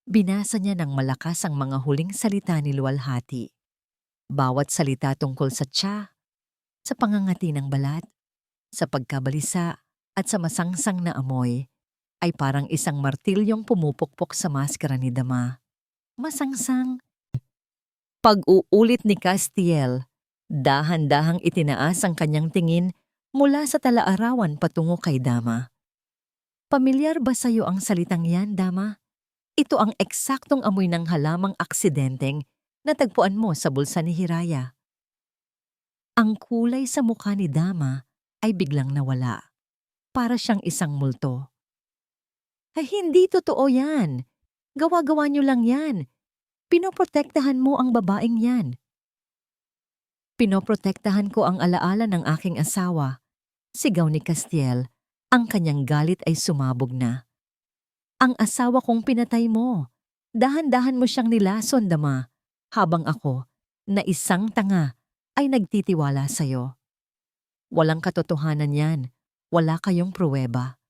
binasa niya ng malakas ang mga huling salita ni Lualhati. Bawat salita tungkol sa tiya, sa pangangati ng balat, sa pagkabalisa at sa masangsang na amoy ay parang isang martilyong pumupukpok sa maskara ni Dama. Masangsang. Pag-uulit ni Castiel, dahan-dahang itinaas ang kanyang tingin mula sa tala-arawan patungo kay Dama. Pamilyar ba sa'yo ang salitang yan, Dama? Ito ang eksaktong amoy ng halamang aksidenteng natagpuan mo sa bulsa ni Hiraya. Ang kulay sa mukha ni Dama ay biglang nawala. Para siyang isang multo. Ay, hindi totoo yan. Gawa-gawa niyo lang yan. Pinoprotektahan mo ang babaeng yan. Pinoprotektahan ko ang alaala ng aking asawa. Sigaw ni Castiel, ang kanyang galit ay sumabog na. Ang asawa kong pinatay mo. Dahan-dahan mo siyang nilason, Dama, habang ako, na isang tanga, ay nagtitiwala sa'yo. Walang katotohanan yan. Wala kayong pruweba.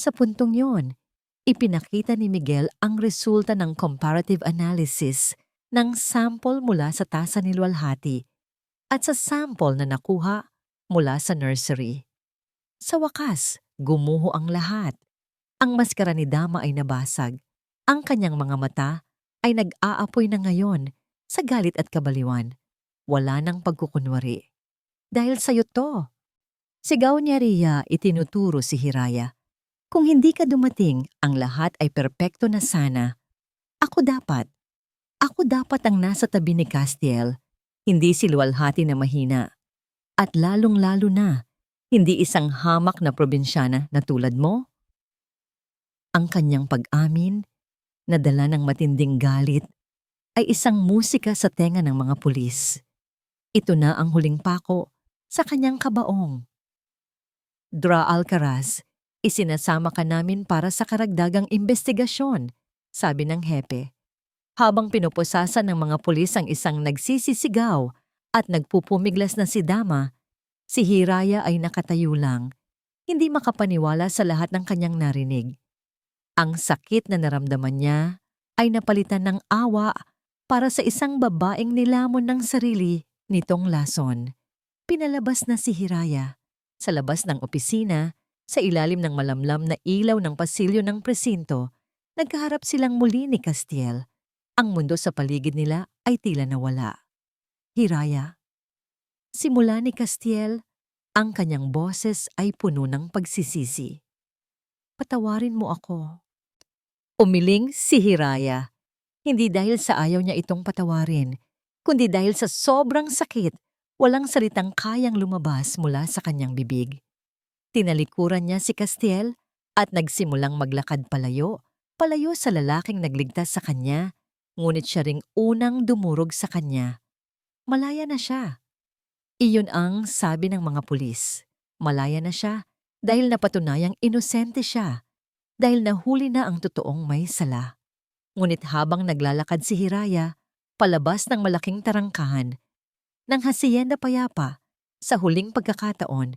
Sa puntong yon, ipinakita ni Miguel ang resulta ng comparative analysis ng sample mula sa tasa ni Lualhati at sa sample na nakuha mula sa nursery. Sa wakas, gumuho ang lahat. Ang maskara ni Dama ay nabasag. Ang kanyang mga mata ay nag-aapoy na ngayon sa galit at kabaliwan. Wala nang pagkukunwari. Dahil sa'yo to. Sigaw niya Ria, itinuturo si Hiraya. Kung hindi ka dumating, ang lahat ay perpekto na sana. Ako dapat ang nasa tabi ni Castiel, hindi si Lualhati na mahina. At lalong-lalo na, hindi isang hamak na probinsyana na tulad mo. Ang kanyang pag-amin, na dala ng matinding galit, ay isang musika sa tenga ng mga pulis. Ito na ang huling pako sa kanyang kabaong. Dra Alcaraz, isinasama ka namin para sa karagdagang investigasyon, sabi ng hepe. Habang pinupusasan ng mga pulis ang isang nagsisisigaw at nagpupumiglas na si Dama, si Hiraya ay nakatayo lang, hindi makapaniwala sa lahat ng kanyang narinig. Ang sakit na naramdaman niya ay napalitan ng awa para sa isang babaeng nilamon ng sarili nitong lason. Pinalabas na si Hiraya sa labas ng opisina, sa ilalim ng malamlam na ilaw ng pasilyo ng presinto. Nagkaharap silang muli ni Castiel. Ang mundo sa paligid nila ay tila nawala. Hiraya. Simula ni Castiel, ang kanyang boses ay puno ng pagsisisi. Patawarin mo ako. Umiling si Hiraya. Hindi dahil sa ayaw niya itong patawarin, kundi dahil sa sobrang sakit, walang salitang kayang lumabas mula sa kanyang bibig. Tinalikuran niya si Castiel at nagsimulang maglakad palayo sa lalaking nagligtas sa kanya, ngunit siya ring unang dumurog sa kanya. Malaya na siya. Iyon ang sabi ng mga pulis. Malaya na siya dahil napatunayang inosente siya, dahil nahuli na ang totoong may sala. Ngunit habang naglalakad si Hiraya, palabas ng malaking tarangkahan, ng Hacienda Payapa, sa huling pagkakataon,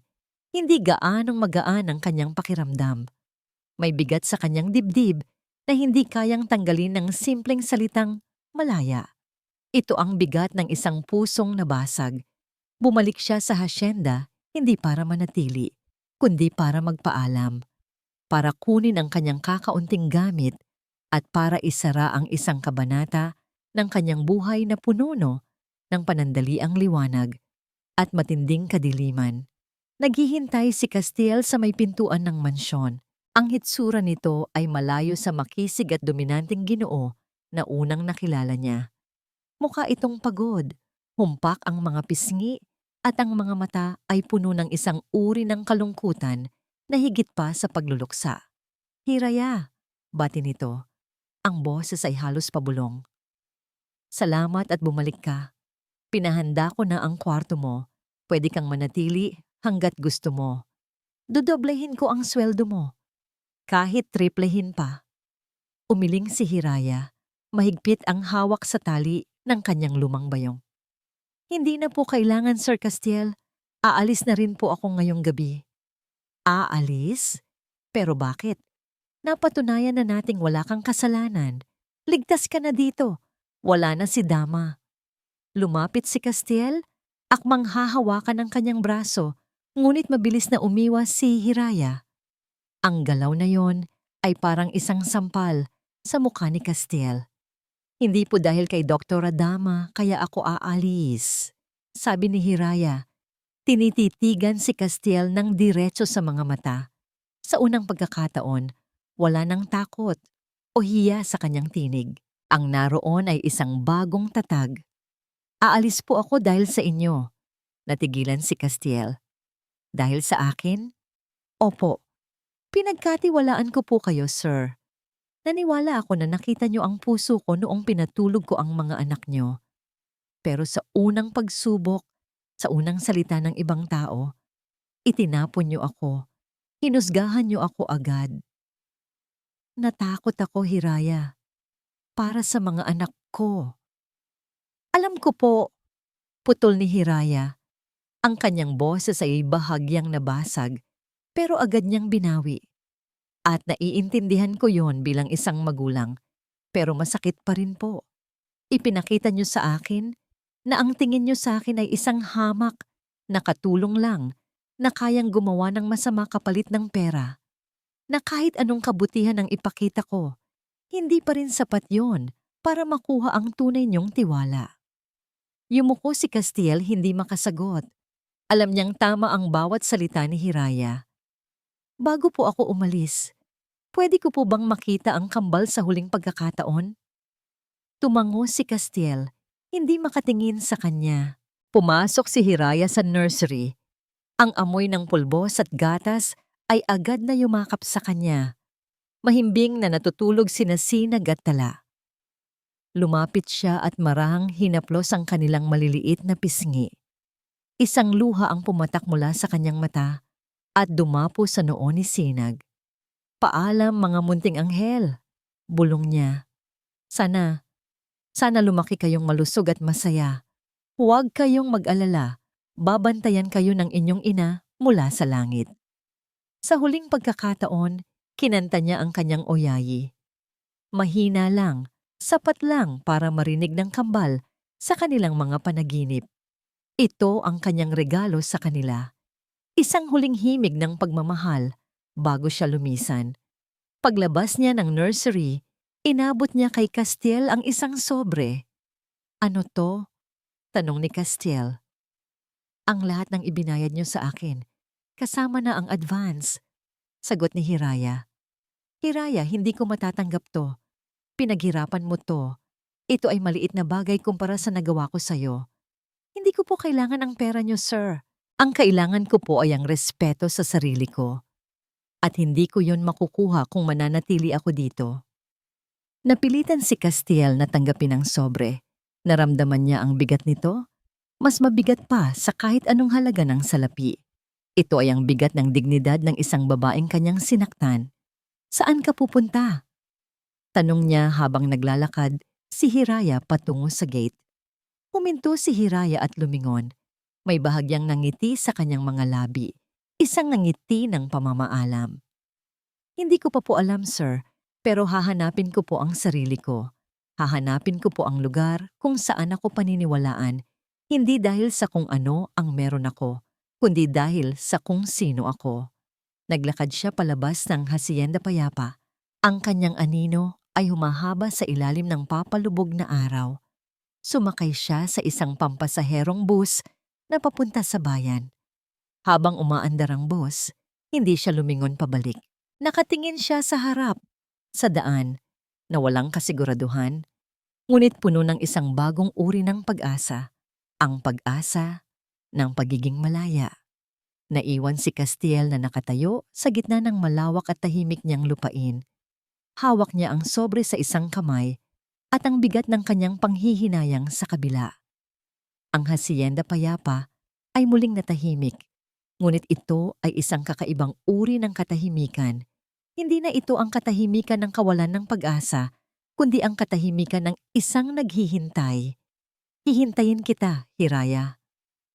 hindi gaanong magaan ang kanyang pakiramdam. May bigat sa kanyang dibdib na hindi kayang tanggalin ng simpleng salitang malaya. Ito ang bigat ng isang pusong nabasag. Bumalik siya sa hasyenda hindi para manatili, kundi para magpaalam, para kunin ang kanyang kakaunting gamit at para isara ang isang kabanata ng kanyang buhay na puno ng panandaliang liwanag at matinding kadiliman. Naghihintay si Castiel sa may pintuan ng mansyon. Ang hitsura nito ay malayo sa makisig at dominanteng Ginoo na unang nakilala niya. Mukha itong pagod, humpak ang mga pisngi at ang mga mata ay puno ng isang uri ng kalungkutan na higit pa sa pagluluksa. Hiraya, bati nito. Ang boses ay halos pabulong. Salamat at bumalik ka. Pinahanda ko na ang kwarto mo. Pwede kang manatili hanggat gusto mo. Dodoblehin ko ang sweldo mo. Kahit triplehin pa. Umiling si Hiraya. Mahigpit ang hawak sa tali ng kanyang lumang bayong. Hindi na po kailangan, Sir Castiel. Aalis na rin po ako ngayong gabi. Aalis? Pero bakit? Napatunayan na nating wala kang kasalanan. Ligtas ka na dito. Wala na si Dama. Lumapit si Castiel, akmang hahawakan ang kanyang braso, ngunit mabilis na umiwas si Hiraya. Ang galaw na yon ay parang isang sampal sa mukha ni Castiel. Hindi po dahil kay Dr. Dama kaya ako aalis, sabi ni Hiraya. Tinititigan si Castiel ng diretso sa mga mata. Sa unang pagkakataon, wala nang takot o hiya sa kanyang tinig. Ang naroon ay isang bagong tatag. Aalis po ako dahil sa inyo. Natigilan si Castiel. Dahil sa akin? Opo. Pinagkatiwalaan ko po kayo, sir. Naniwala ako na nakita niyo ang puso ko noong pinatulog ko ang mga anak niyo. Pero sa unang pagsubok, sa unang salita ng ibang tao, itinapon niyo ako. Hinusgahan niyo ako agad. Natakot ako, Hiraya. Para sa mga anak ko. Alam ko po, putol ni Hiraya. Ang kanyang boses ay bahagyang nabasag, pero agad niyang binawi. At naiintindihan ko yon bilang isang magulang, pero masakit pa rin po. Ipinakita niyo sa akin na ang tingin niyo sa akin ay isang hamak, na katulong lang, na kayang gumawa ng masama kapalit ng pera. Na kahit anong kabutihan ang ipakita ko, hindi pa rin sapat yon para makuha ang tunay niyong tiwala. Yumuko si Castiel hindi makasagot. Alam niyang tama ang bawat salita ni Hiraya. Bago po ako umalis, pwede ko po bang makita ang kambal sa huling pagkakataon? Tumango si Castiel, hindi makatingin sa kanya. Pumasok si Hiraya sa nursery. Ang amoy ng pulbos at gatas ay agad na yumakap sa kanya. Mahimbing na natutulog sina Sinag at Tala. Lumapit siya at marahang hinaplos ang kanilang maliliit na pisngi. Isang luha ang pumatak mula sa kanyang mata at dumapo sa noo ni Sinag. Paalam mga munting anghel, bulong niya. Sana lumaki kayong malusog at masaya. Huwag kayong mag-alala, babantayan kayo ng inyong ina mula sa langit. Sa huling pagkakataon, kinanta niya ang kanyang oyayi. Mahina lang, sapat lang para marinig ng kambal sa kanilang mga panaginip. Ito ang kanyang regalo sa kanila. Isang huling himig ng pagmamahal bago siya lumisan. Paglabas niya ng nursery, inabot niya kay Castiel ang isang sobre. Ano to? Tanong ni Castiel. Ang lahat ng ibinayad niyo sa akin, kasama na ang advance. Sagot ni Hiraya. Hiraya, hindi ko matatanggap to. Pinaghirapan mo to. Ito ay maliit na bagay kumpara sa nagawa ko sa'yo. Hindi ko po kailangan ang pera niyo, sir. Ang kailangan ko po ay ang respeto sa sarili ko. At hindi ko yon makukuha kung mananatili ako dito. Napilitan si Castiel na tanggapin ang sobre. Naramdaman niya ang bigat nito. Mas mabigat pa sa kahit anong halaga ng salapi. Ito ay ang bigat ng dignidad ng isang babaeng kanyang sinaktan. Saan ka pupunta? Tanong niya habang naglalakad si Hiraya patungo sa gate. Huminto si Hiraya at lumingon. May bahagyang nangiti sa kanyang mga labi. Isang ngiti ng pamamaalam. Hindi ko pa po alam, sir, pero hahanapin ko po ang sarili ko. Hahanapin ko po ang lugar kung saan ako paniniwalaan, hindi dahil sa kung ano ang meron ako, kundi dahil sa kung sino ako. Naglakad siya palabas ng Hacienda Payapa. Ang kanyang anino ay humahaba sa ilalim ng papalubog na araw. Sumakay siya sa isang pampasaherong bus na papunta sa bayan. Habang umaandar ang bus, hindi siya lumingon pabalik. Nakatingin siya sa harap, sa daan, na walang kasiguraduhan, ngunit puno ng isang bagong uri ng pag-asa, ang pag-asa ng pagiging malaya. Naiwan si Castiel na nakatayo sa gitna ng malawak at tahimik niyang lupain. Hawak niya ang sobre sa isang kamay at ang bigat ng kanyang panghihinayang sa kabila. Ang Hacienda Payapa ay muling natahimik, ngunit ito ay isang kakaibang uri ng katahimikan. Hindi na ito ang katahimikan ng kawalan ng pag-asa, kundi ang katahimikan ng isang naghihintay. Hihintayin kita, Hiraya.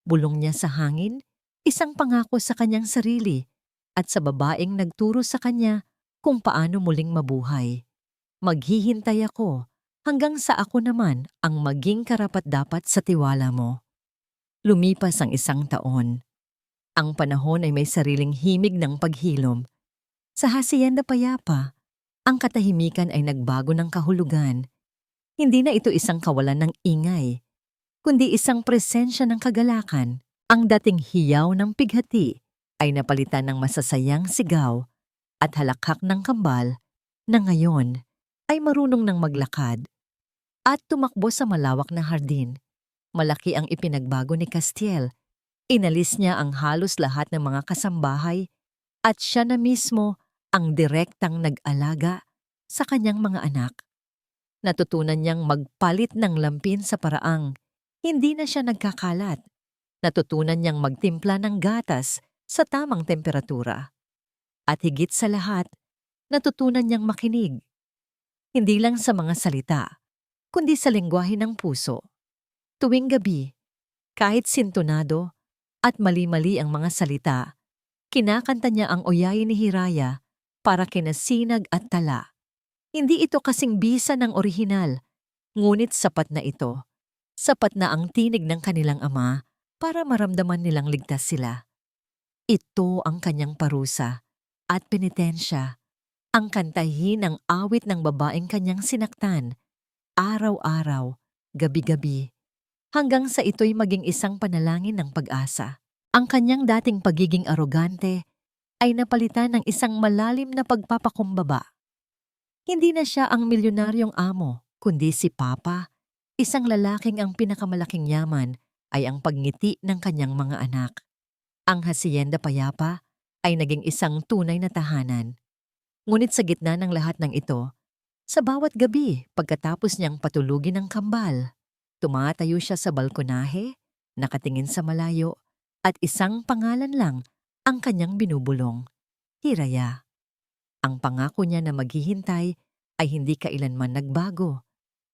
Bulong niya sa hangin, isang pangako sa kanyang sarili at sa babaeng nagturo sa kanya kung paano muling mabuhay. Maghihintay ako hanggang sa ako naman ang maging karapat-dapat sa tiwala mo. Lumipas ang 1 taon. Ang panahon ay may sariling himig ng paghilom. Sa Hacienda Payapa, ang katahimikan ay nagbago ng kahulugan. Hindi na ito isang kawalan ng ingay, kundi isang presensya ng kagalakan. Ang dating hiyaw ng pighati ay napalitan ng masasayang sigaw at halakhak ng kambal na ngayon ay marunong ng maglakad at tumakbo sa malawak na hardin. Malaki ang ipinagbago ni Castiel. Inalis niya ang halos lahat ng mga kasambahay at siya na mismo ang direktang nag-alaga sa kanyang mga anak. Natutunan niyang magpalit ng lampin sa paraang hindi na siya nagkakalat. Natutunan niyang magtimpla ng gatas sa tamang temperatura. At higit sa lahat, natutunan niyang makinig. Hindi lang sa mga salita, kundi sa lengguwahe ng puso. Tuwing gabi, kahit sintonado at mali-mali ang mga salita, kinakanta niya ang oyayin ni Hiraya para kina Sinag at Tala. Hindi ito kasing bisa ng orihinal, ngunit sapat na ito. Sapat na ang tinig ng kanilang ama para maramdaman nilang ligtas sila. Ito ang kanyang parusa at penitensya, ang kantahin ng awit ng babaeng kanyang sinaktan, araw-araw, gabi-gabi, hanggang sa ito'y maging isang panalangin ng pag-asa. Ang kanyang dating pagiging arogante ay napalitan ng isang malalim na pagpapakumbaba. Hindi na siya ang milyonaryong amo, kundi si Papa, isang lalaking ang pinakamalaking yaman ay ang pagngiti ng kanyang mga anak. Ang Hacienda Payapa ay naging isang tunay na tahanan. Ngunit sa gitna ng lahat ng ito, sa bawat gabi pagkatapos niyang patulugin ng kambal, tumatayo siya sa balkonahe, nakatingin sa malayo, at isang pangalan lang ang kanyang binubulong, Hiraya. Ang pangako niya na maghihintay ay hindi kailanman nagbago.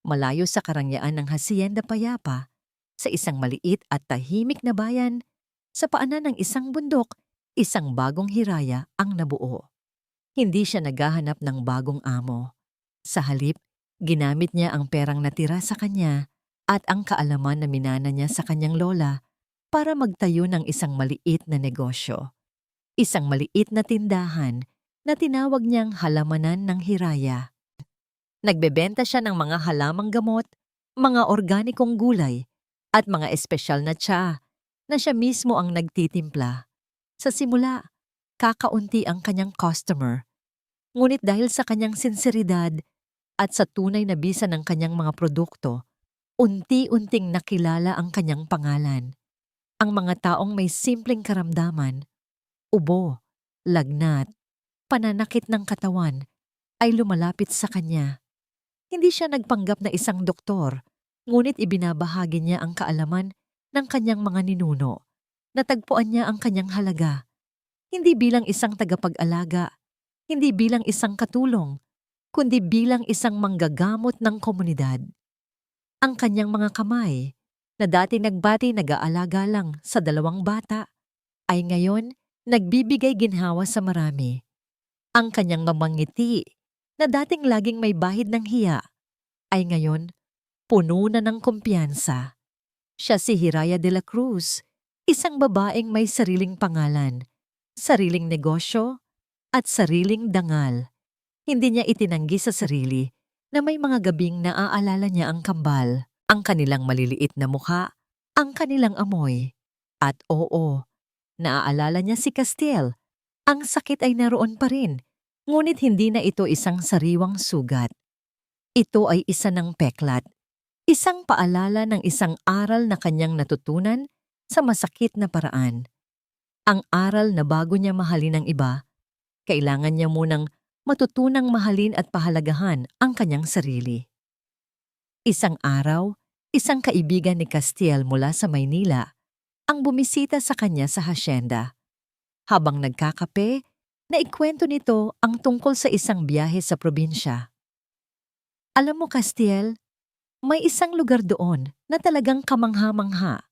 Malayo sa karangyaan ng Hacienda Payapa, sa isang maliit at tahimik na bayan, sa paanan ng isang bundok, isang bagong Hiraya ang nabuo. Hindi siya naghahanap ng bagong amo. Sa halip, ginamit niya ang perang natira sa kanya at ang kaalaman na minana niya sa kanyang lola para magtayo ng isang maliit na negosyo. Isang maliit na tindahan na tinawag niyang halamanan ng Hiraya. Nagbebenta siya ng mga halamang gamot, mga organikong gulay, at mga espesyal na tsa na siya mismo ang nagtitimpla. Sa simula, kakaunti ang kanyang customer. Ngunit dahil sa kanyang sinseridad At sa tunay na bisa ng kanyang mga produkto, unti-unting nakilala ang kanyang pangalan. Ang mga taong may simpleng karamdaman, ubo, lagnat, pananakit ng katawan, ay lumalapit sa kanya. Hindi siya nagpanggap na isang doktor, ngunit ibinabahagi niya ang kaalaman ng kanyang mga ninuno. Natagpuan niya ang kanyang halaga, hindi bilang isang tagapag-alaga, hindi bilang isang katulong, kundi bilang isang manggagamot ng komunidad. Ang kanyang mga kamay, na dati nagbati nag-aalaga lang sa 2 bata, ay ngayon nagbibigay ginhawa sa marami. Ang kanyang mamangiti, na dating laging may bahid ng hiya, ay ngayon puno na ng kumpiyansa. Siya si Hiraya de la Cruz, isang babaeng may sariling pangalan, sariling negosyo, at sariling dangal. Hindi niya itinanggi sa sarili na may mga gabing naaalala niya ang kambal, ang kanilang maliliit na mukha, ang kanilang amoy. At oo, naaalala niya si Castiel. Ang sakit ay naroon pa rin, ngunit hindi na ito isang sariwang sugat. Ito ay isa ng peklat, isang paalala ng isang aral na kanyang natutunan sa masakit na paraan. Ang aral na bago niya mahalin ang iba, kailangan niya munang matutunang mahalin at pahalagahan ang kanyang sarili. Isang araw, isang kaibigan ni Castiel mula sa Maynila ang bumisita sa kanya sa hasyenda. Habang nagkakape, naikwento nito ang tungkol sa isang biyahe sa probinsya. Alam mo, Castiel, may isang lugar doon na talagang kamangha-mangha.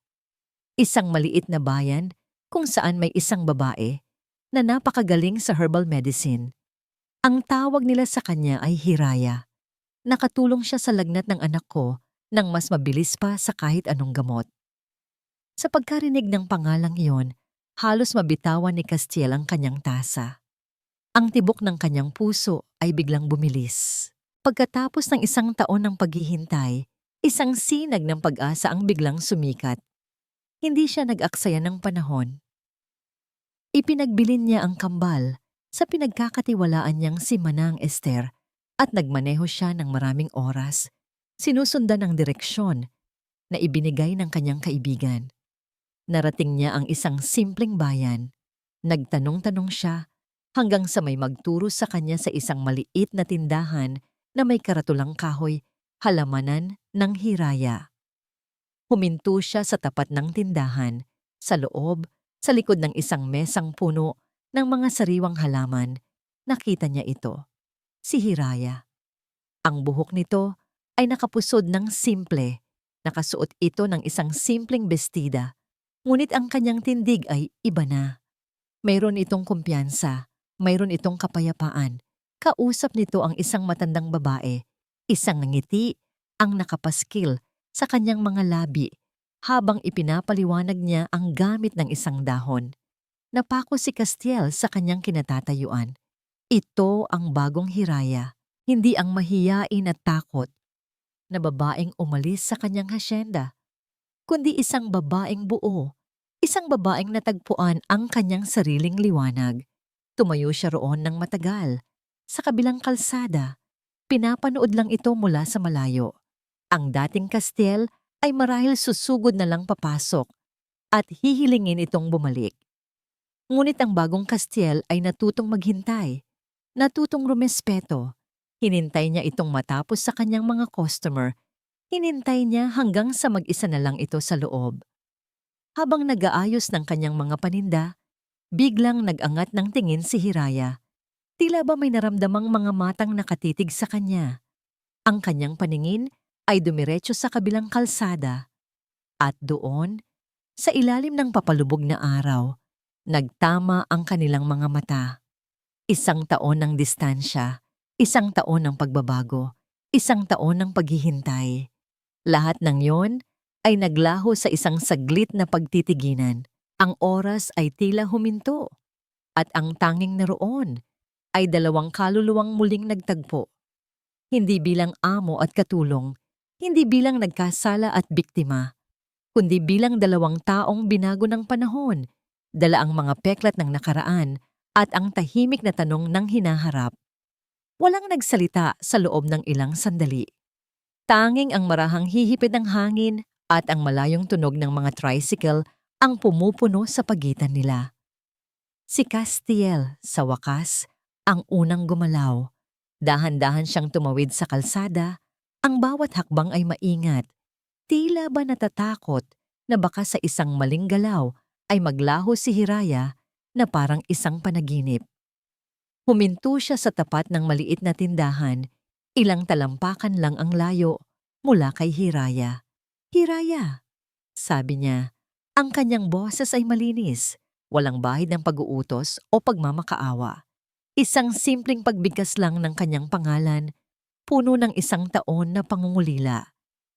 Isang maliit na bayan kung saan may isang babae na napakagaling sa herbal medicine. Ang tawag nila sa kanya ay Hiraya. Nakatulong siya sa lagnat ng anak ko nang mas mabilis pa sa kahit anong gamot. Sa pagkarinig ng pangalang iyon, halos mabitawan ni Castiel ang kanyang tasa. Ang tibok ng kanyang puso ay biglang bumilis. Pagkatapos ng 1 taon ng paghihintay, isang sinag ng pag-asa ang biglang sumikat. Hindi siya nag-aksaya ng panahon. Ipinagbilin niya ang kambal sa pinagkakatiwalaan niyang si Manang Esther at nagmaneho siya ng maraming oras, sinusundan ang direksyon na ibinigay ng kanyang kaibigan. Narating niya ang isang simpleng bayan. Nagtanong-tanong siya hanggang sa may magturo sa kanya sa isang maliit na tindahan na may karatulang kahoy, halamanan ng Hiraya. Huminto siya sa tapat ng tindahan, sa loob, sa likod ng isang mesang puno ng mga sariwang halaman. Nakita niya ito, si Hiraya. Ang buhok nito ay nakapusod ng simple, nakasuot ito ng isang simpleng bestida, ngunit ang kanyang tindig ay iba na. Mayroon itong kumpiyansa, mayroon itong kapayapaan. Kausap nito ang isang matandang babae, isang ngiti ang nakapaskil sa kanyang mga labi habang ipinapaliwanag niya ang gamit ng isang dahon. Napako si Castiel sa kanyang kinatatayuan. Ito ang bagong Hiraya, hindi ang mahiyain at takot na babaeng umalis sa kanyang hasyenda, kundi isang babaeng buo, isang babaeng natagpuan ang kanyang sariling liwanag. Tumayo siya roon ng matagal. Sa kabilang kalsada, pinapanood lang ito mula sa malayo. Ang dating Castiel ay marahil susugod na lang papasok at hihilingin itong bumalik. Ngunit ang bagong Castiel ay natutong maghintay, natutong rumespeto. Hinintay niya itong matapos sa kanyang mga customer. Hinintay niya hanggang sa mag-isa na lang ito sa loob. Habang nag-aayos ng kanyang mga paninda, biglang nag-angat ng tingin si Hiraya. Tila ba may naramdamang mga matang nakatitig sa kanya. Ang kanyang paningin ay dumiretso sa kabilang kalsada. At doon, sa ilalim ng papalubog na araw, nagtama ang kanilang mga mata. 1 taon ng distansya, 1 taon ng pagbabago, 1 taon ng paghihintay. Lahat ng yon ay naglaho sa isang saglit na pagtitiginan. Ang oras ay tila huminto. At ang tanging naroon ay 2 kaluluwang muling nagtagpo. Hindi bilang amo at katulong, hindi bilang nagkasala at biktima, kundi bilang 2 taong binago ng panahon, dala ang mga peklat ng nakaraan at ang tahimik na tanong ng hinaharap. Walang nagsalita sa loob ng ilang sandali. Tanging ang marahang hihipid ng hangin at ang malayong tunog ng mga tricycle ang pumupuno sa pagitan nila. Si Castiel, sa wakas, ang unang gumalaw. Dahan-dahan siyang tumawid sa kalsada, ang bawat hakbang ay maingat. Tila ba natatakot na baka sa isang maling galaw ay maglaho si Hiraya na parang isang panaginip. Huminto siya sa tapat ng maliit na tindahan, ilang talampakan lang ang layo mula kay Hiraya. "Hiraya," sabi niya, ang kanyang boses ay malinis, walang bahid ng pag-uutos o pagmamakaawa. Isang simpleng pagbigkas lang ng kanyang pangalan, puno ng isang taon na pangungulila.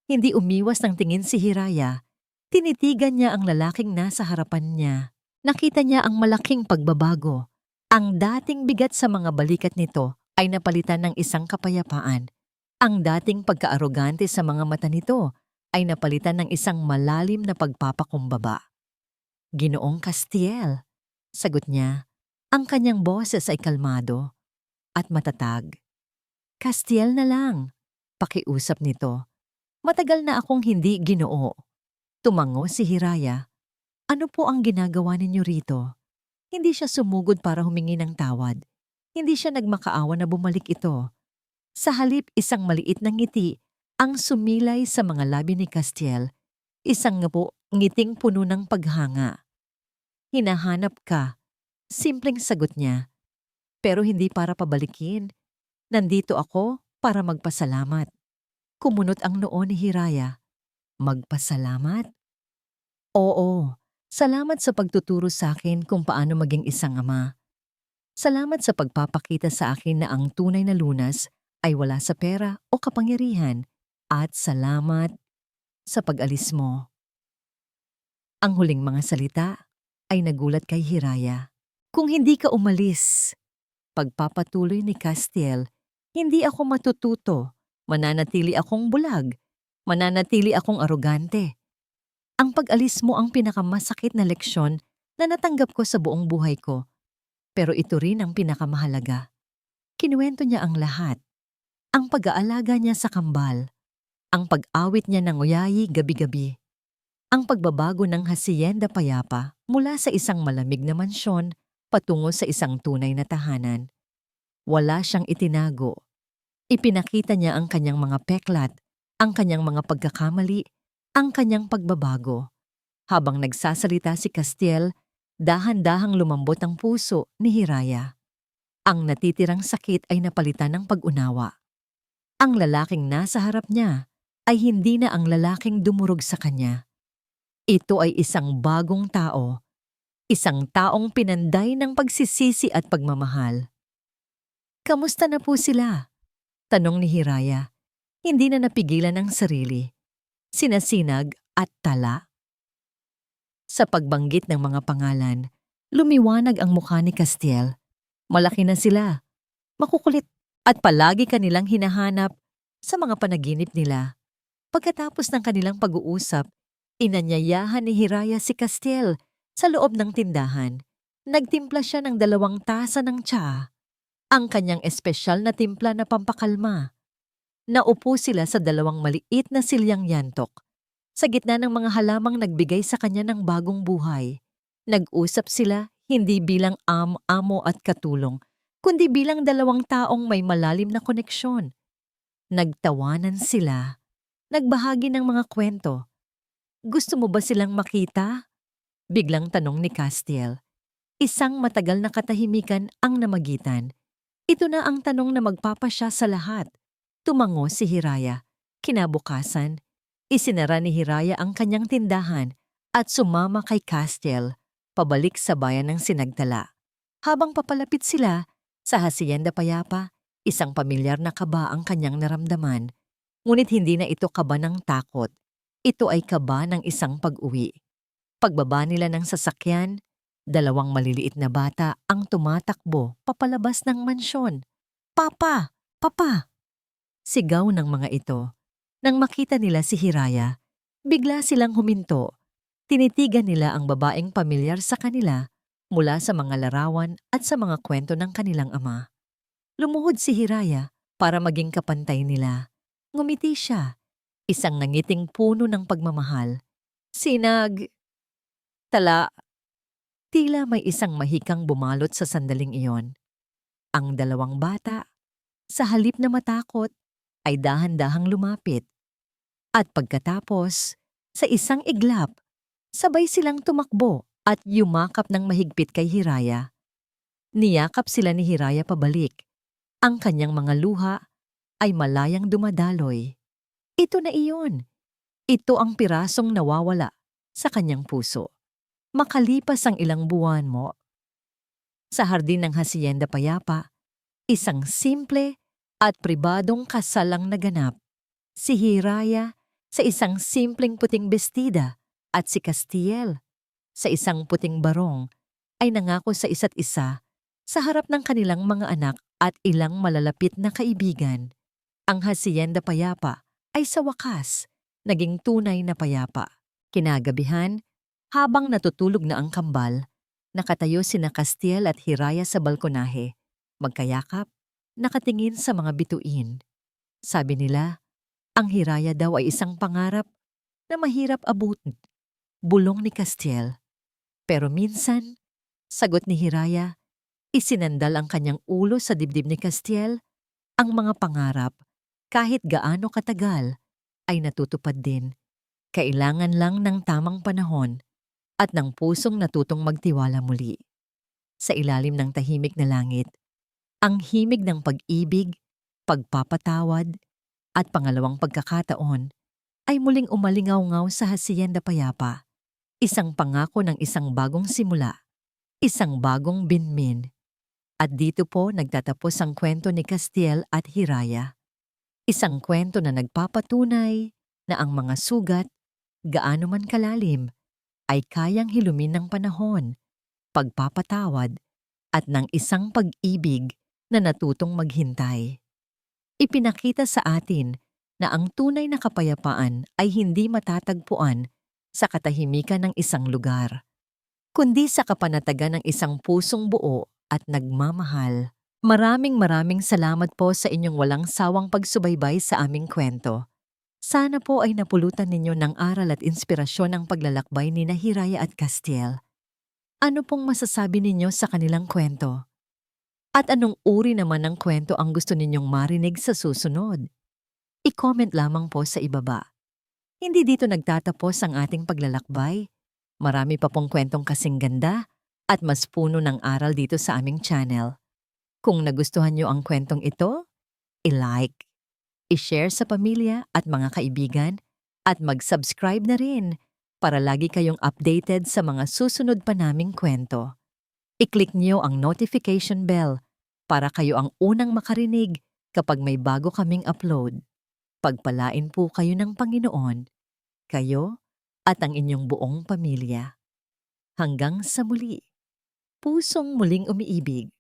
Hindi umiwas ng tingin si Hiraya. Tinitigan niya ang lalaking nasa harapan niya. Nakita niya ang malaking pagbabago. Ang dating bigat sa mga balikat nito ay napalitan ng isang kapayapaan. Ang dating pagkaarogante sa mga mata nito ay napalitan ng isang malalim na pagpapakumbaba. "Ginoong Castiel," sagot niya. Ang kanyang boses ay kalmado at matatag. "Castiel na lang," pakiusap nito. "Matagal na akong hindi Ginoo." Tumango si Hiraya. "Ano po ang ginagawa ninyo rito?" Hindi siya sumugod para humingi ng tawad. Hindi siya nagmakaawa na bumalik ito. Sa halip, isang maliit na ngiti ang sumilay sa mga labi ni Castiel. Isang ngiting puno ng paghanga. "Hinahanap ka," simpleng sagot niya. "Pero hindi para pabalikin. Nandito ako para magpasalamat." Kumunot ang noo ni Hiraya. "Magpasalamat?" "Oo, salamat sa pagtuturo sa akin kung paano maging isang ama. Salamat sa pagpapakita sa akin na ang tunay na lunas ay wala sa pera o kapangyarihan. At salamat sa pag-alis mo." Ang huling mga salita ay nagulat kay Hiraya. "Kung hindi ka umalis," pagpapatuloy ni Castiel, "hindi ako matututo. Mananatili akong bulag. Mananatili akong arogante. Ang pag-alis mo ang pinakamasakit na leksyon na natanggap ko sa buong buhay ko. Pero ito rin ang pinakamahalaga." Kinuwento niya ang lahat. Ang pag-aalaga niya sa kambal. Ang pag-awit niya ng uyayi gabi-gabi. Ang pagbabago ng Hacienda Payapa mula sa isang malamig na mansyon patungo sa isang tunay na tahanan. Wala siyang itinago. Ipinakita niya ang kanyang mga peklat, ang kanyang mga pagkakamali, ang kanyang pagbabago. Habang nagsasalita si Castiel, dahan-dahang lumambot ang puso ni Hiraya. Ang natitirang sakit ay napalitan ng pag-unawa. Ang lalaking nasa harap niya ay hindi na ang lalaking dumurog sa kanya. Ito ay isang bagong tao, isang taong pinanday ng pagsisisi at pagmamahal. "Kamusta na po sila?" tanong ni Hiraya. Hindi na napigilan ang sarili. Sinasinag at tala. Sa pagbanggit ng mga pangalan, lumiwanag ang mukha ni Castiel. Malaki na sila, makukulit, at palagi kanilang hinahanap sa mga panaginip nila. Pagkatapos ng kanilang pag-uusap, inanyayahan ni Hiraya si Castiel sa loob ng tindahan. Nagtimpla siya ng 2 tasa ng tsaa, ang kanyang espesyal na timpla na pampakalma. Naupo sila sa 2 maliit na silyang yantok, sa gitna ng mga halamang nagbigay sa kanya ng bagong buhay. Nag-usap sila hindi bilang amo at katulong, kundi bilang 2 taong may malalim na koneksyon. Nagtawanan sila, nagbahagi ng mga kwento. "Gusto mo ba silang makita?" biglang tanong ni Castiel. Isang matagal na katahimikan ang namagitan. Ito na ang tanong na magpapasya sa lahat. Tumango si Hiraya. Kinabukasan, isinara ni Hiraya ang kanyang tindahan at sumama kay Castiel, pabalik sa bayan ng Sinagtala. Habang papalapit sila sa Hacienda Payapa, isang pamilyar na kaba ang kanyang naramdaman. Ngunit hindi na ito kaba ng takot. Ito ay kaba ng isang pag-uwi. Pagbaba nila ng sasakyan, 2 maliliit na bata ang tumatakbo papalabas ng mansyon. "Papa! Papa!" sigaw ng mga ito. Nang makita nila si Hiraya, bigla silang huminto. Tinitigan nila ang babaeng pamilyar sa kanila mula sa mga larawan at sa mga kwento ng kanilang ama. Lumuhod si Hiraya para maging kapantay nila. Ngumiti siya, isang nangiting puno ng pagmamahal. Sinag, tala, tila may isang mahikang bumalot sa sandaling iyon. Ang dalawang bata, sa halip na matakot, ay dahan-dahang lumapit. At pagkatapos, sa isang iglap, sabay silang tumakbo at yumakap ng mahigpit kay Hiraya. Niyakap sila ni Hiraya pabalik. Ang kanyang mga luha ay malayang dumadaloy. Ito na iyon. Ito ang pirasong nawawala sa kanyang puso. Makalipas ang ilang buwan mo, sa hardin ng Hacienda Payapa, isang simple at pribadong kasal ang naganap. Si Hiraya sa isang simpleng puting bestida at si Castiel sa isang puting barong ay nangako sa isa't isa sa harap ng kanilang mga anak at ilang malalapit na kaibigan. Ang Hacienda Payapa ay sa wakas naging tunay na payapa. Kinagabihan, habang natutulog na ang kambal, nakatayo sina Castiel at Hiraya sa balkonahe, magkayakap, nakatingin sa mga bituin. Sabi nila, ang Hiraya daw ay isang pangarap na mahirap abutin. Bulong ni Castiel. Pero minsan, sagot ni Hiraya, isinandal ang kanyang ulo sa dibdib ni Castiel. Ang mga pangarap, kahit gaano katagal, ay natutupad din. Kailangan lang ng tamang panahon at ng pusong natutong magtiwala muli. Sa ilalim ng tahimik na langit, ang himig ng pag-ibig, pagpapatawad, at pangalawang pagkakataon ay muling umalingaw-ngaw sa Hacienda Payapa. Isang pangako ng isang bagong simula, isang bagong binmin. At dito po nagtatapos ang kwento ni Castiel at Hiraya. Isang kwento na nagpapatunay na ang mga sugat, gaano man kalalim, ay kayang hilumin ng panahon, pagpapatawad, at ng isang pag-ibig na natutong maghintay. Ipinakita sa atin na ang tunay na kapayapaan ay hindi matatagpuan sa katahimikan ng isang lugar, kundi sa kapanatagan ng isang pusong buo at nagmamahal. Maraming salamat po sa inyong walang sawang pagsubaybay sa aming kwento. Sana po ay napulutan ninyo ng aral at inspirasyon ang paglalakbay ni Hiraya at Castiel. Ano pong masasabi ninyo sa kanilang kwento? At anong uri naman ng kwento ang gusto ninyong marinig sa susunod? I-comment lamang po sa ibaba. Hindi dito nagtatapos ang ating paglalakbay. Marami pa pong kwentong kasing ganda at mas puno ng aral dito sa aming channel. Kung nagustuhan nyo ang kwentong ito, i-like, i-share sa pamilya at mga kaibigan, at mag-subscribe na rin para lagi kayong updated sa mga susunod pa naming kwento. I-click nyo ang notification bell para kayo ang unang makarinig kapag may bago kaming upload. Pagpalain po kayo ng Panginoon, kayo at ang inyong buong pamilya. Hanggang sa muli, pusong muling umiibig.